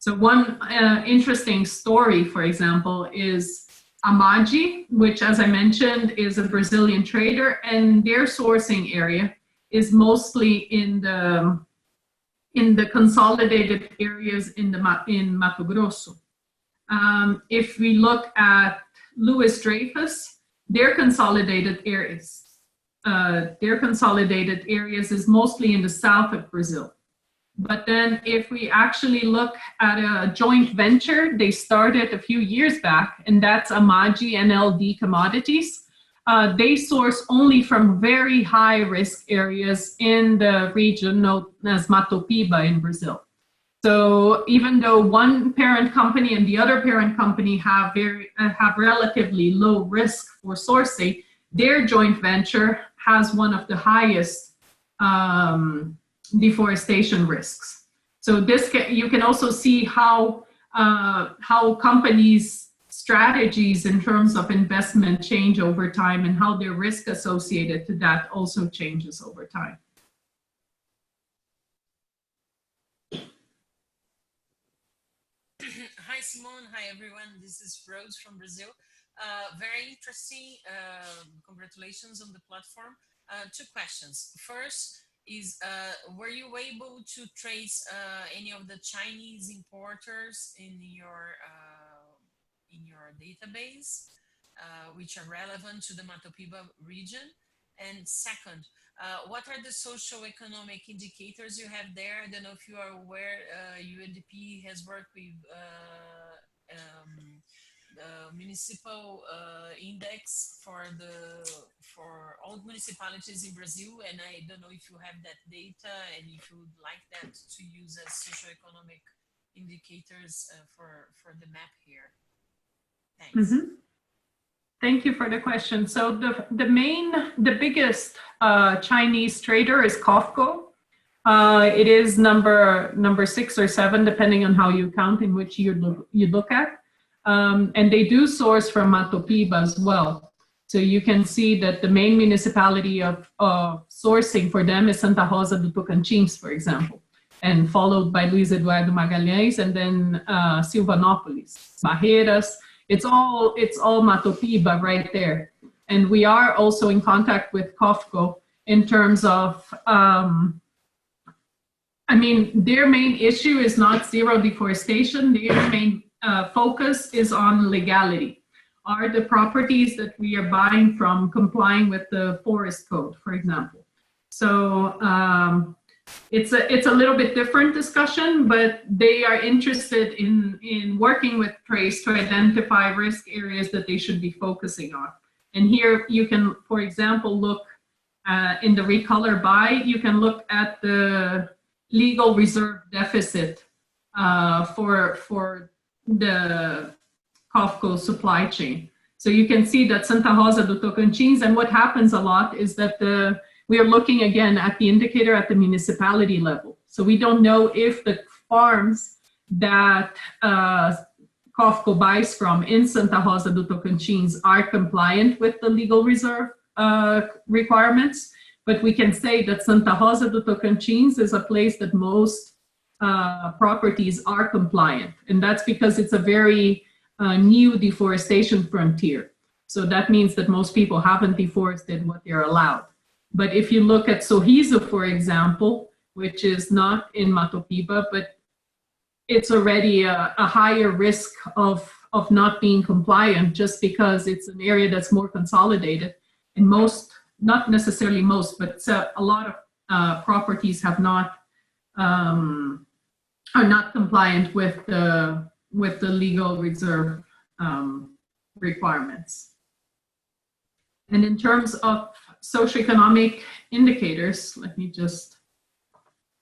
So one interesting story, for example, is Amagi, which, as I mentioned, is a Brazilian trader, and their sourcing area is mostly in the consolidated areas in Mato Grosso. If we look at Louis Dreyfus, their consolidated areas is mostly in the south of Brazil. But then if we actually look at a joint venture, they started a few years back, and that's Amagi NLD Commodities. They source only from very high risk areas in the region known as Mato Piba in Brazil. So even though one parent company and the other parent company have relatively low risk for sourcing, their joint venture has one of the highest deforestation risks. So you can also see how companies' strategies in terms of investment change over time, and how their risk associated to that also changes over time. Hi, Simone. Hi, everyone. This is Rose from Brazil. Very interesting. Congratulations on the platform. Two questions. First is, were you able to trace any of the Chinese importers in your database, which are relevant to the Mato Piba region? And second, what are the socio-economic indicators you have there? I don't know if you are aware, UNDP has worked with municipal index for all municipalities in Brazil, and I don't know if you have that data and if you would like that to use as socio-economic indicators for the map here. Thanks. Mm-hmm. Thank you for the question. So the biggest Chinese trader is COFCO. It is number 6 or 7, depending on how you count, in which you look at. And they do source from Mato Piba as well. So you can see that the main municipality of sourcing for them is Santa Rosa do Tocantins, for example, and followed by Luiz Eduardo Magalhães, and then Silvanópolis, Barreiras. It's all Mato Piba right there. And we are also in contact with COFCO in terms of, their main issue is not zero deforestation. Their main focus is on legality. Are the properties that we are buying from complying with the forest code, for example? So it's a little bit different discussion, but they are interested in working with Trase to identify risk areas that they should be focusing on. And here you can, for example, look in the recolor by, you can look at the legal reserve deficit for the COFCO supply chain. So you can see that Santa Rosa do Tocantins, and what happens a lot is that we are looking again at the indicator at the municipality level. So we don't know if the farms that COFCO buys from in Santa Rosa do Tocantins are compliant with the legal reserve requirements, but we can say that Santa Rosa do Tocantins is a place that most properties are compliant, and that's because it's a very new deforestation frontier. So that means that most people haven't deforested what they're allowed. But if you look at Sorriso, for example, which is not in Mato Piba, but it's already a higher risk of not being compliant just because it's an area that's more consolidated. And most, not necessarily most, but a lot of properties have not, are not compliant with the legal reserve requirements. And in terms of socioeconomic indicators, let me just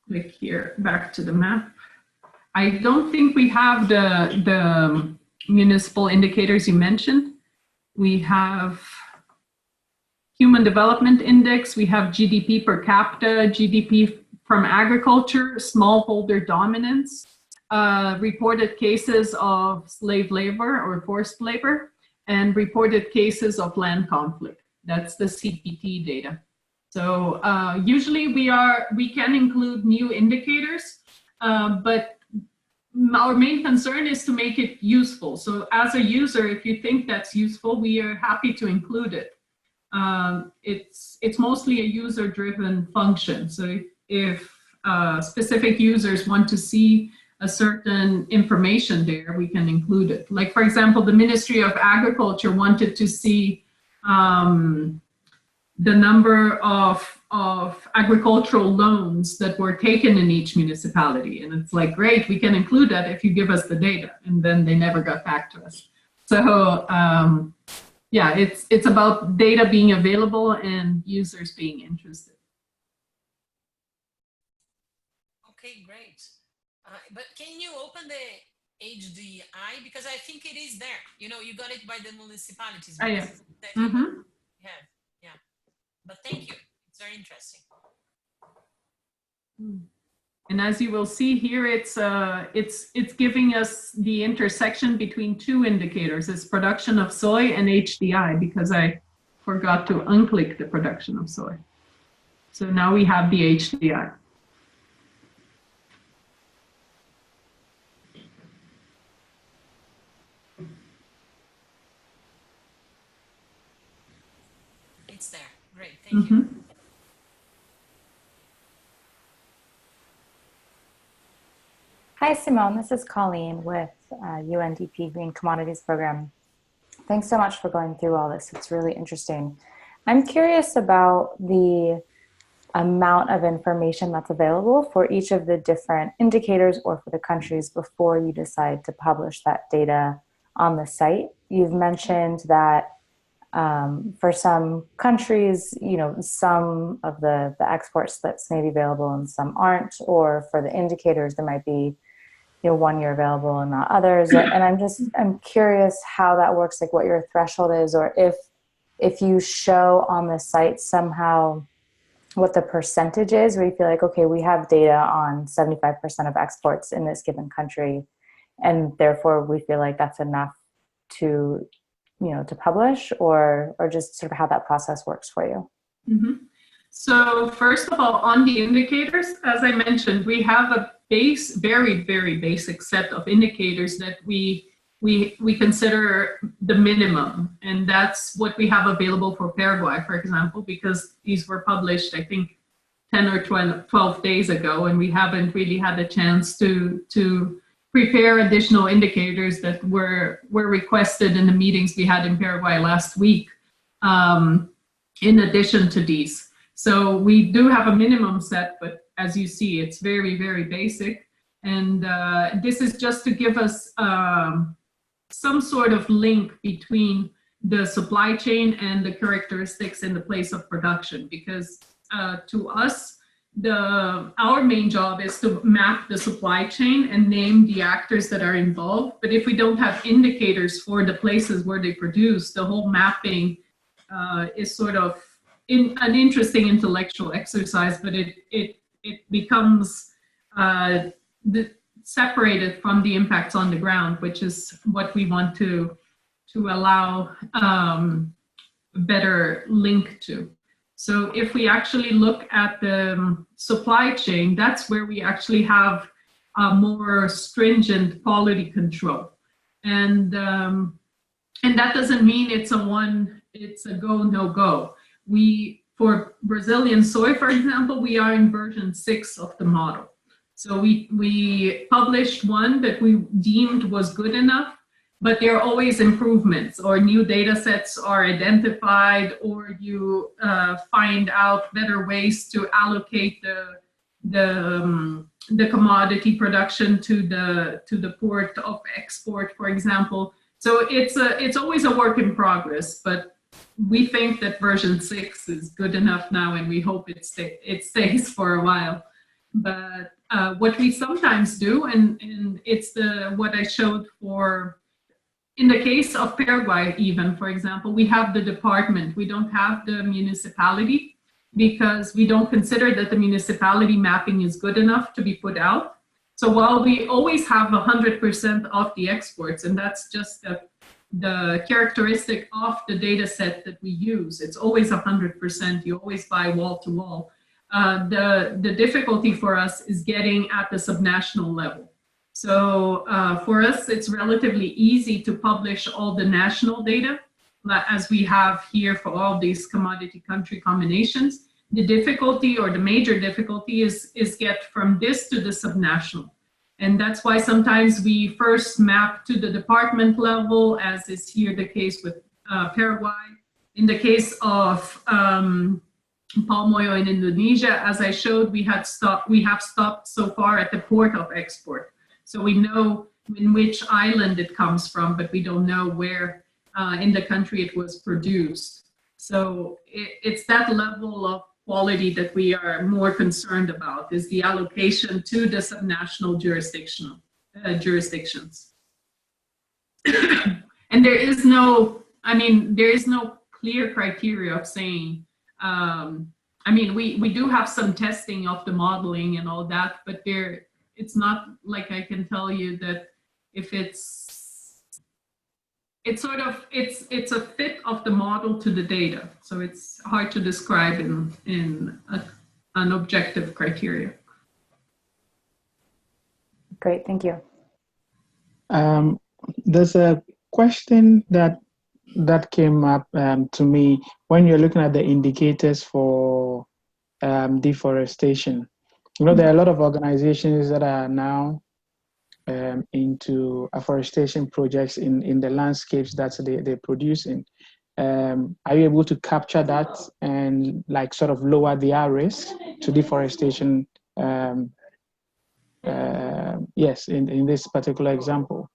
click here back to the map. I don't think we have the municipal indicators you mentioned. We have Human Development Index, we have GDP per capita, GDP from agriculture, smallholder dominance, reported cases of slave labor or forced labor, and reported cases of land conflict. That's the CPT data. So usually we can include new indicators, but our main concern is to make it useful. So as a user, if you think that's useful, we are happy to include it. It's mostly a user-driven function. So if specific users want to see a certain information there, we can include it. Like, for example, the Ministry of Agriculture wanted to see the number of agricultural loans that were taken in each municipality. And it's like, great, we can include that if you give us the data. And then they never got back to us. So yeah, it's about data being available and users being interested. Okay, great. But can you open the HDI? Because I think it is there. You know, you got it by the municipalities. Oh, yeah. Yeah, yeah. But thank you. It's very interesting. And as you will see here, it's giving us the intersection between two indicators. It's production of soy and HDI, because I forgot to unclick the production of soy. So now we have the HDI. It's there. Great. Thank you. Hi, Simone. This is Colleen with UNDP Green Commodities Program. Thanks so much for going through all this. It's really interesting. I'm curious about the amount of information that's available for each of the different indicators or for the countries before you decide to publish that data on the site. You've mentioned that for some countries, you know, some of the export slips may be available and some aren't, or for the indicators, there might be, you know, one year available and not others. And I'm curious how that works, like what your threshold is, or if you show on the site somehow what the percentage is, where you feel like, okay, we have data on 75% of exports in this given country, and therefore we feel like that's enough to, you know, to publish, or just sort of how that process works for you. So first of all, on the indicators, as I mentioned, we have a very, very basic set of indicators that we consider the minimum. And that's what we have available for Paraguay, for example, because these were published, I think, 10 or 12 days ago, and we haven't really had a chance to prepare additional indicators that were requested in the meetings we had in Paraguay last week, in addition to these. So we do have a minimum set, but as you see, it's very, very basic. And this is just to give us some sort of link between the supply chain and the characteristics in the place of production, because to us, our main job is to map the supply chain and name the actors that are involved. But if we don't have indicators for the places where they produce, the whole mapping is sort of an interesting intellectual exercise, but it becomes separated from the impacts on the ground, which is what we want to allow a better link to. So if we actually look at the supply chain, that's where we actually have a more stringent quality control. And that doesn't mean it's a go, no go. For Brazilian soy, for example, we are in version 6 of the model. So we published one that we deemed was good enough, but there are always improvements, or new data sets are identified, or you find out better ways to allocate the commodity production to the port of export, for example. So it's always a work in progress, but we think that version 6 is good enough now, and we hope it stays for a while. But what we sometimes do, and it's what I showed for, in the case of Paraguay even, for example, we have the department. We don't have the municipality because we don't consider that the municipality mapping is good enough to be put out. So while we always have 100% of the exports, and that's just the characteristic of the data set that we use, it's always 100%, you always buy wall to wall. The difficulty for us is getting at the subnational level. So for us, it's relatively easy to publish all the national data, as we have here for all these commodity country combinations. The difficulty, or the major difficulty, is get from this to the subnational. And that's why sometimes we first map to the department level, as is here the case with Paraguay. In the case of palm oil in Indonesia, as I showed, we have stopped so far at the port of export. So we know in which island it comes from, but we don't know where in the country it was produced. So it's that level of quality that we are more concerned about, is the allocation to the subnational jurisdictions. And there is no clear criteria of saying, we do have some testing of the modeling and all that, but it's not like I can tell you that if it's a fit of the model to the data. So it's hard to describe in an objective criteria. Great, thank you. There's a question that came up to me when you're looking at the indicators for deforestation. You know, there are a lot of organizations that are now into afforestation projects in the landscapes that they're producing. Are you able to capture that and like sort of lower their risk to deforestation? Yes, in this particular example.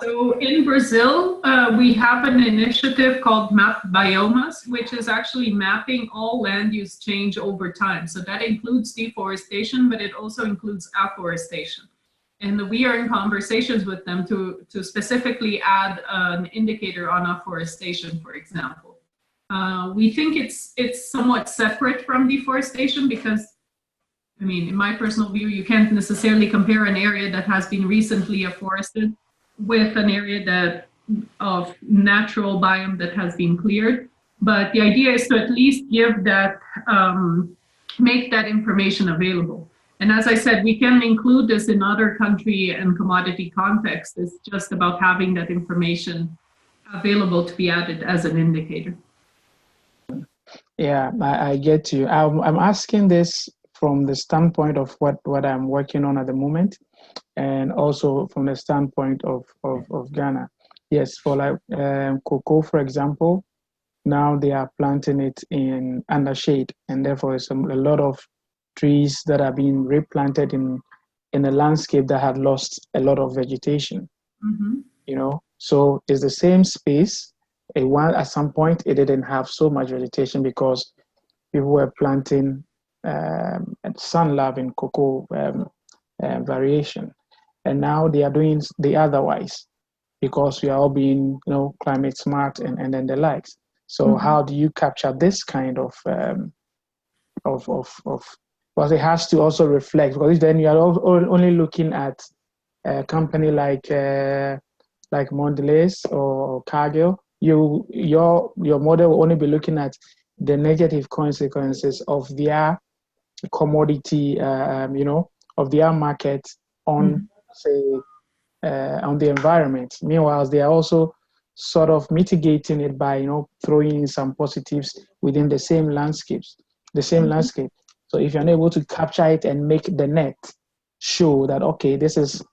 So in Brazil, we have an initiative called Map Biomas, which is actually mapping all land use change over time. So that includes deforestation, but it also includes afforestation. And we are in conversations with them to specifically add an indicator on afforestation, for example. We think it's somewhat separate from deforestation because, in my personal view, you can't necessarily compare an area that has been recently afforested with an area of natural biome that has been cleared. But the idea is to at least give that, make that information available. And as I said, we can include this in other country and commodity contexts. It's just about having that information available to be added as an indicator. Yeah, I get you. I'm asking this from the standpoint of what I'm working on at the moment, and also from the standpoint of Ghana. Yes, for like cocoa, for example, now they are planting it in under shade, and therefore it's a lot of trees that are being replanted in a landscape that had lost a lot of vegetation. You know, so it's the same space. At some point, it didn't have so much vegetation because people were planting sun-loving cocoa variation, and now they are doing the otherwise because we are all being, you know, climate smart and then the likes. So how do you capture this kind of well, it has to also reflect, because then you are only looking at a company like Mondelez or Cargill. Your model will only be looking at the negative consequences of their commodity, you know, of their market on, say, on the environment. Meanwhile, they are also sort of mitigating it by, you know, throwing in some positives within the same landscapes, landscape. So if you're unable to capture it and make the net show that, okay, this is,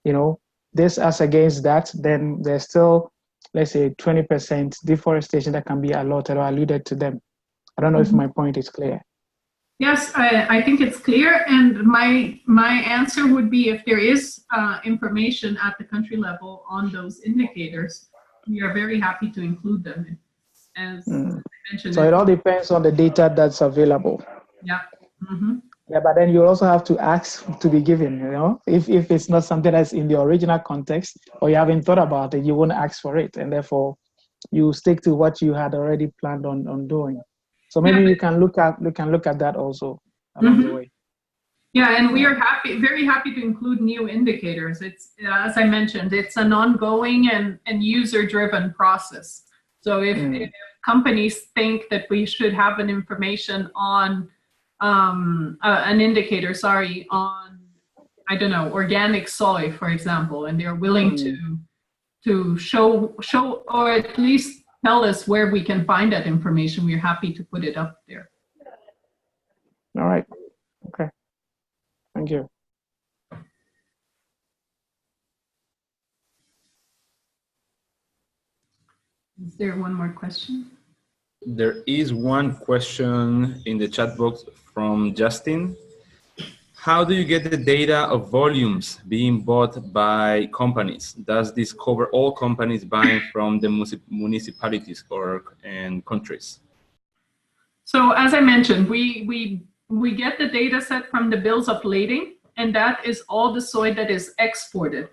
you know, this as against that, then there's still, let's say, 20% deforestation that can be allotted or alluded to them. I don't know if my point is clear. Yes, I think it's clear. And my answer would be, if there is information at the country level on those indicators, we are very happy to include them. As I mentioned. So it all depends on the data that's available. Yeah. Yeah, but then you also have to ask to be given, you know. If it's not something that's in the original context or you haven't thought about it, you won't ask for it. And therefore, you stick to what you had already planned on doing. So maybe you can look at that also along the way. Yeah, and we are very happy to include new indicators. It's, as I mentioned, it's an ongoing and user-driven process. So if companies think that we should have an information on an indicator, on, I don't know, organic soy, for example, and they're willing to show or at least tell us where we can find that information, we're happy to put it up there. All right. Okay. Thank you. Is there one more question? There is one question in the chat box from Justin. How do you get the data of volumes being bought by companies? Does this cover all companies buying from the municipalities and countries? So as I mentioned, we get the data set from the bills of lading, and that is all the soy that is exported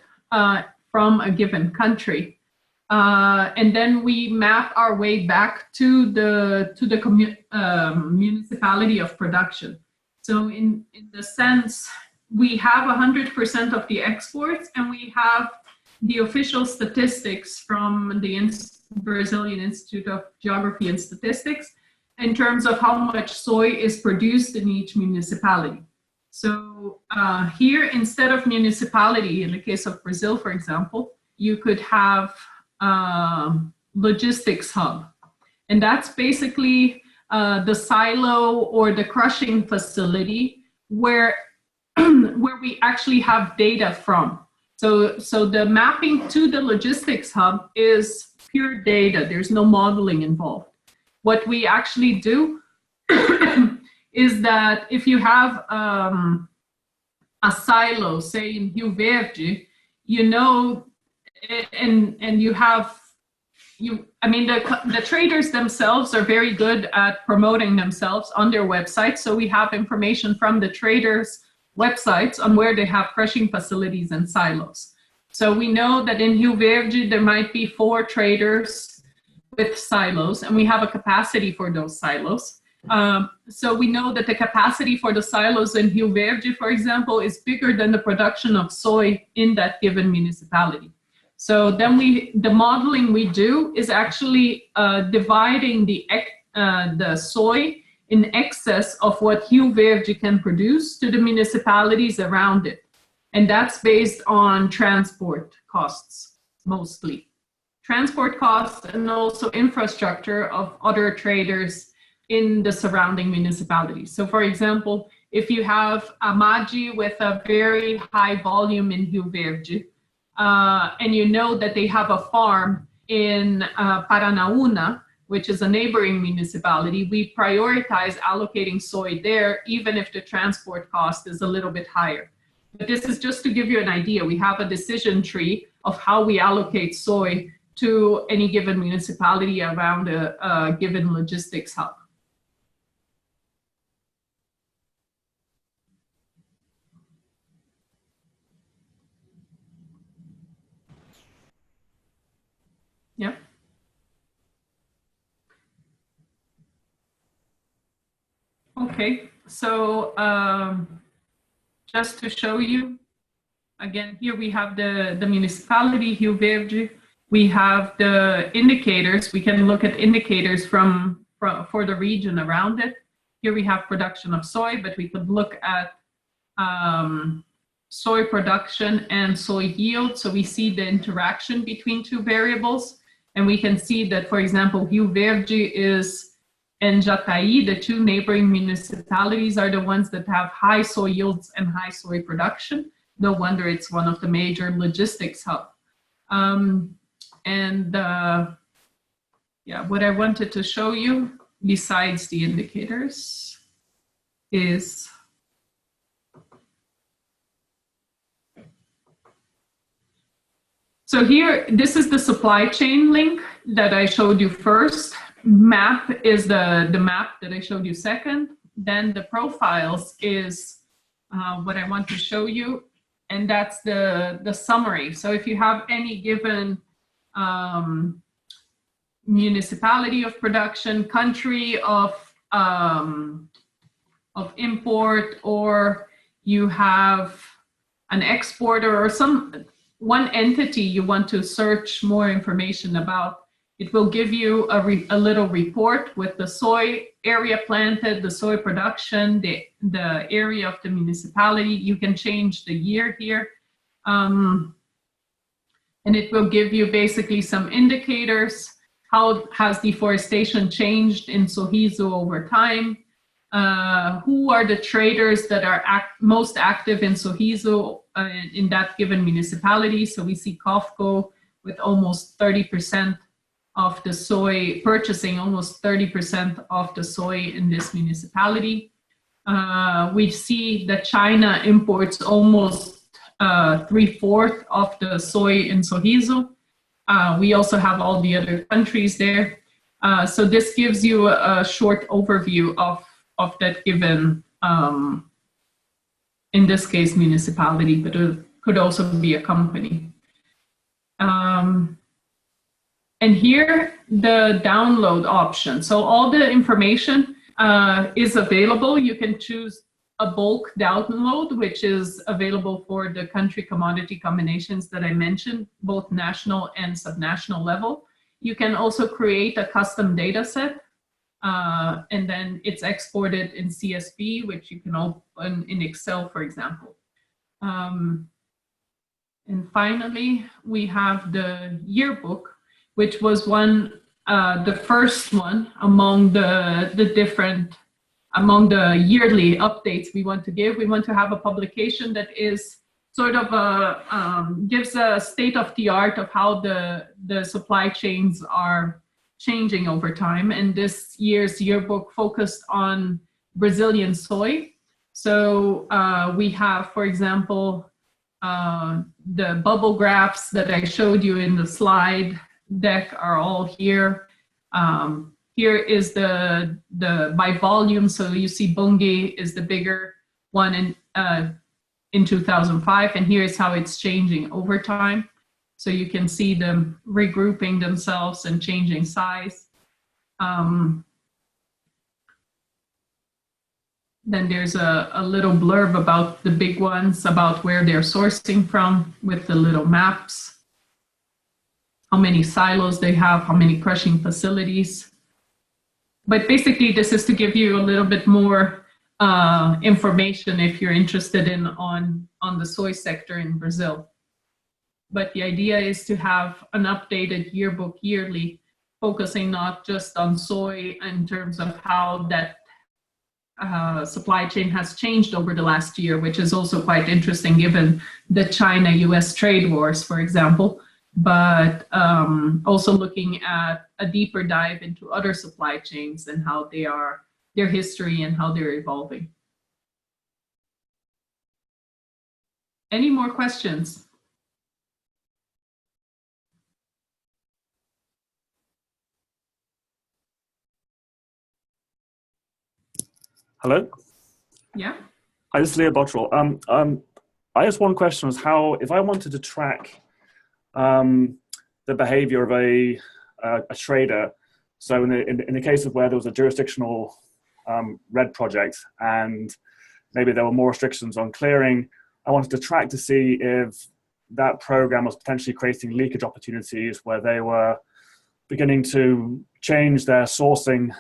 from a given country. And then we map our way back to the municipality of production. So in the sense, we have 100% of the exports, and we have the official statistics from the Brazilian Institute of Geography and Statistics in terms of how much soy is produced in each municipality. So here, instead of municipality, in the case of Brazil, for example, you could have logistics hub. And that's basically the silo or the crushing facility where we actually have data from. So the mapping to the logistics hub is pure data. There's no modeling involved. What we actually do is that if you have a silo, say in Rio Verde, you know, and you have, I mean, the traders themselves are very good at promoting themselves on their website. So we have information from the traders' websites on where they have crushing facilities and silos. So we know that in Rio Verde, there might be 4 traders with silos, and we have a capacity for those silos. So we know that the capacity for the silos in Rio Verde, for example, is bigger than the production of soy in that given municipality. So then the modeling we do is actually dividing the soy in excess of what Rio Verde can produce to the municipalities around it. And that's based on transport costs, mostly. Transport costs and also infrastructure of other traders in the surrounding municipalities. So for example, if you have a Magi with a very high volume in Rio Verde, and you know that they have a farm in Paranaúna which is a neighboring municipality, we prioritize allocating soy there, even if the transport cost is a little bit higher. But this is just to give you an idea. We have a decision tree of how we allocate soy to any given municipality around a given logistics hub. Yeah. Okay, so just to show you, again, here we have the municipality, Rio Verde. We have the indicators. We can look at indicators for the region around it. Here we have production of soy, but we could look at soy production and soy yield. So we see the interaction between two variables. And we can see that, for example, Rio Verde and Jataí, the two neighboring municipalities, are the ones that have high soy yields and high soy production. No wonder it's one of the major logistics hubs. Yeah, what I wanted to show you, besides the indicators, is so here, this is the supply chain link that I showed you first. Map is the map that I showed you second. Then the profiles is what I want to show you, and that's the summary. So if you have any given municipality of production, country of import, or you have an exporter or one entity you want to search more information about, it will give you a little report with the soy area planted, the soy production, the area of the municipality. You can change the year here. And it will give you basically some indicators. How has deforestation changed in Sorriso over time? Who are the traders that are most active in Sorriso in that given municipality? So we see COFCO with almost 30% of the soy, purchasing almost 30% of the soy in this municipality. We see that China imports almost 3/4 of the soy in Sorriso. We also have all the other countries there. So this gives you a short overview of that given, in this case, municipality, but it could also be a company. And here, the download option. So all the information is available. You can choose a bulk download, which is available for the country commodity combinations that I mentioned, both national and subnational level. You can also create a custom data set, and then it's exported in CSV, which you can open in Excel, for example. And finally, we have the yearbook, which was the first one among among the yearly updates we want to give. We want to have a publication that is sort of gives a state of the art of how the supply chains are changing over time. And this year's yearbook focused on Brazilian soy. So we have, for example, the bubble graphs that I showed you in the slide deck are all here. Here is the by volume. So you see Bunge is the bigger one in 2005, and here's how it's changing over time. So you can see them regrouping themselves and changing size. Then there's a little blurb about the big ones, about where they're sourcing from with the little maps, how many silos they have, how many crushing facilities. But basically, this is to give you a little bit more information if you're interested on the soy sector in Brazil. But the idea is to have an updated yearbook yearly, focusing not just on soy in terms of how that supply chain has changed over the last year, which is also quite interesting given the China-US trade wars, for example. but also looking at a deeper dive into other supply chains and how they are, their history and how they're evolving. Any more questions? Hello? Yeah. Hi, this is Leo Bottrell. I just one question was how, if I wanted to track the behavior of a trader, so in the case of where there was a jurisdictional red project and maybe there were more restrictions on clearing, I wanted to track to see if that program was potentially creating leakage opportunities where they were beginning to change their sourcing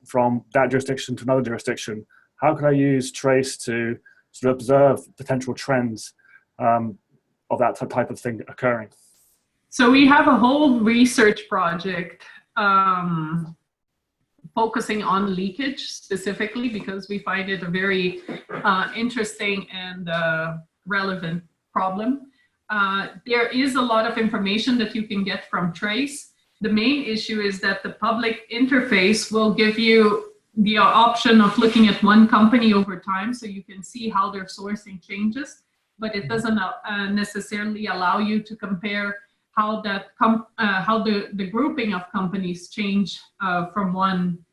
from that jurisdiction to another jurisdiction. How could I use Trace to sort of observe potential trends of that type of thing occurring? So we have a whole research project focusing on leakage specifically because we find it a very interesting and relevant problem. There is a lot of information that you can get from Trace. The main issue is that the public interface will give you the option of looking at one company over time, so you can see how their sourcing changes, but it doesn't necessarily allow you to compare how that how the grouping of companies change from one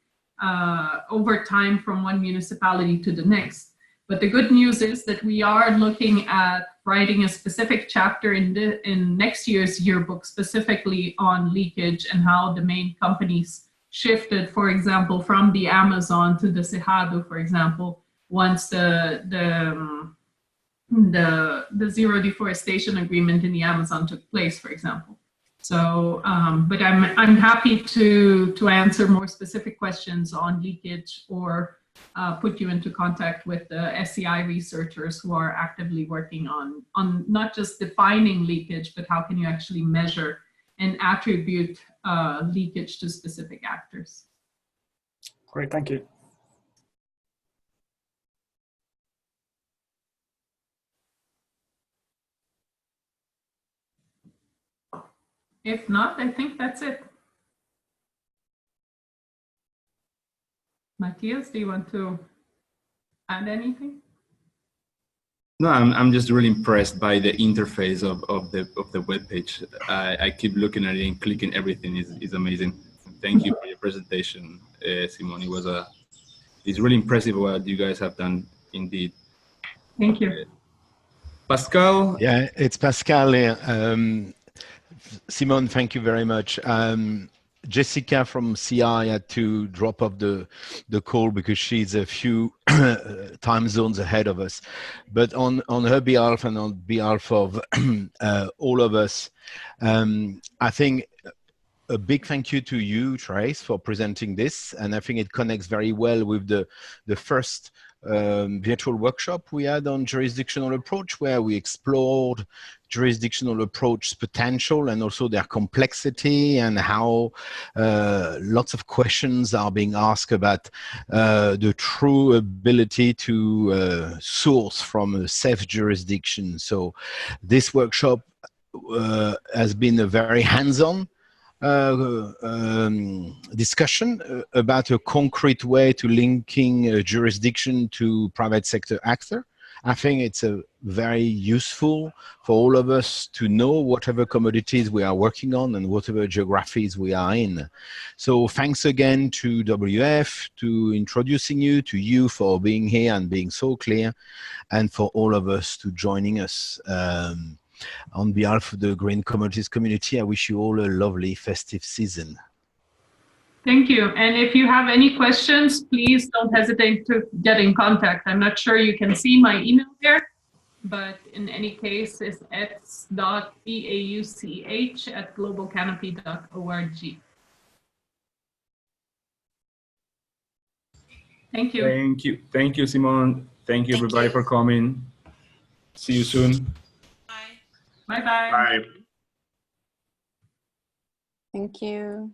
over time from one municipality to the next. But the good news is that we are looking at writing a specific chapter in next year's yearbook specifically on leakage and how the main companies shifted, for example, from the Amazon to the Cerrado, for example, once the zero deforestation agreement in the Amazon took place, for example. So, but I'm happy to answer more specific questions on leakage or put you into contact with the SCI researchers who are actively working on not just defining leakage, but how can you actually measure and attribute leakage to specific actors. Great, thank you. If not, I think that's it. Matthias, do you want to add anything? No, I'm just really impressed by the interface of the web page. I keep looking at it and clicking everything is amazing. Thank you for your presentation, Simone. It's really impressive what you guys have done indeed. Thank you. Pascal? Yeah, it's Pascal. Simone, thank you very much. Jessica from CI had to drop off the call because she's a few time zones ahead of us. But on her behalf and on behalf of all of us, I think a big thank you to you, Trace, for presenting this. And I think it connects very well with the first virtual workshop we had on jurisdictional approach, where we explored jurisdictional approach potential and also their complexity and how lots of questions are being asked about the true ability to source from a safe jurisdiction. So this workshop has been a very hands-on discussion about a concrete way to linking a jurisdiction to private sector actor. I think it's a very useful for all of us to know whatever commodities we are working on and whatever geographies we are in. So thanks again to WF, to introducing you, to you for being here and being so clear, and for all of us to joining us. On behalf of the Green Commodities community, I wish you all a lovely festive season. Thank you. And if you have any questions, please don't hesitate to get in contact. I'm not sure you can see my email there, but in any case, it's s.beauch@globalcanopy.org. Thank you. Thank you. Thank you, Simone. Thank you, everybody, for coming. See you soon. Bye-bye. Bye. Thank you.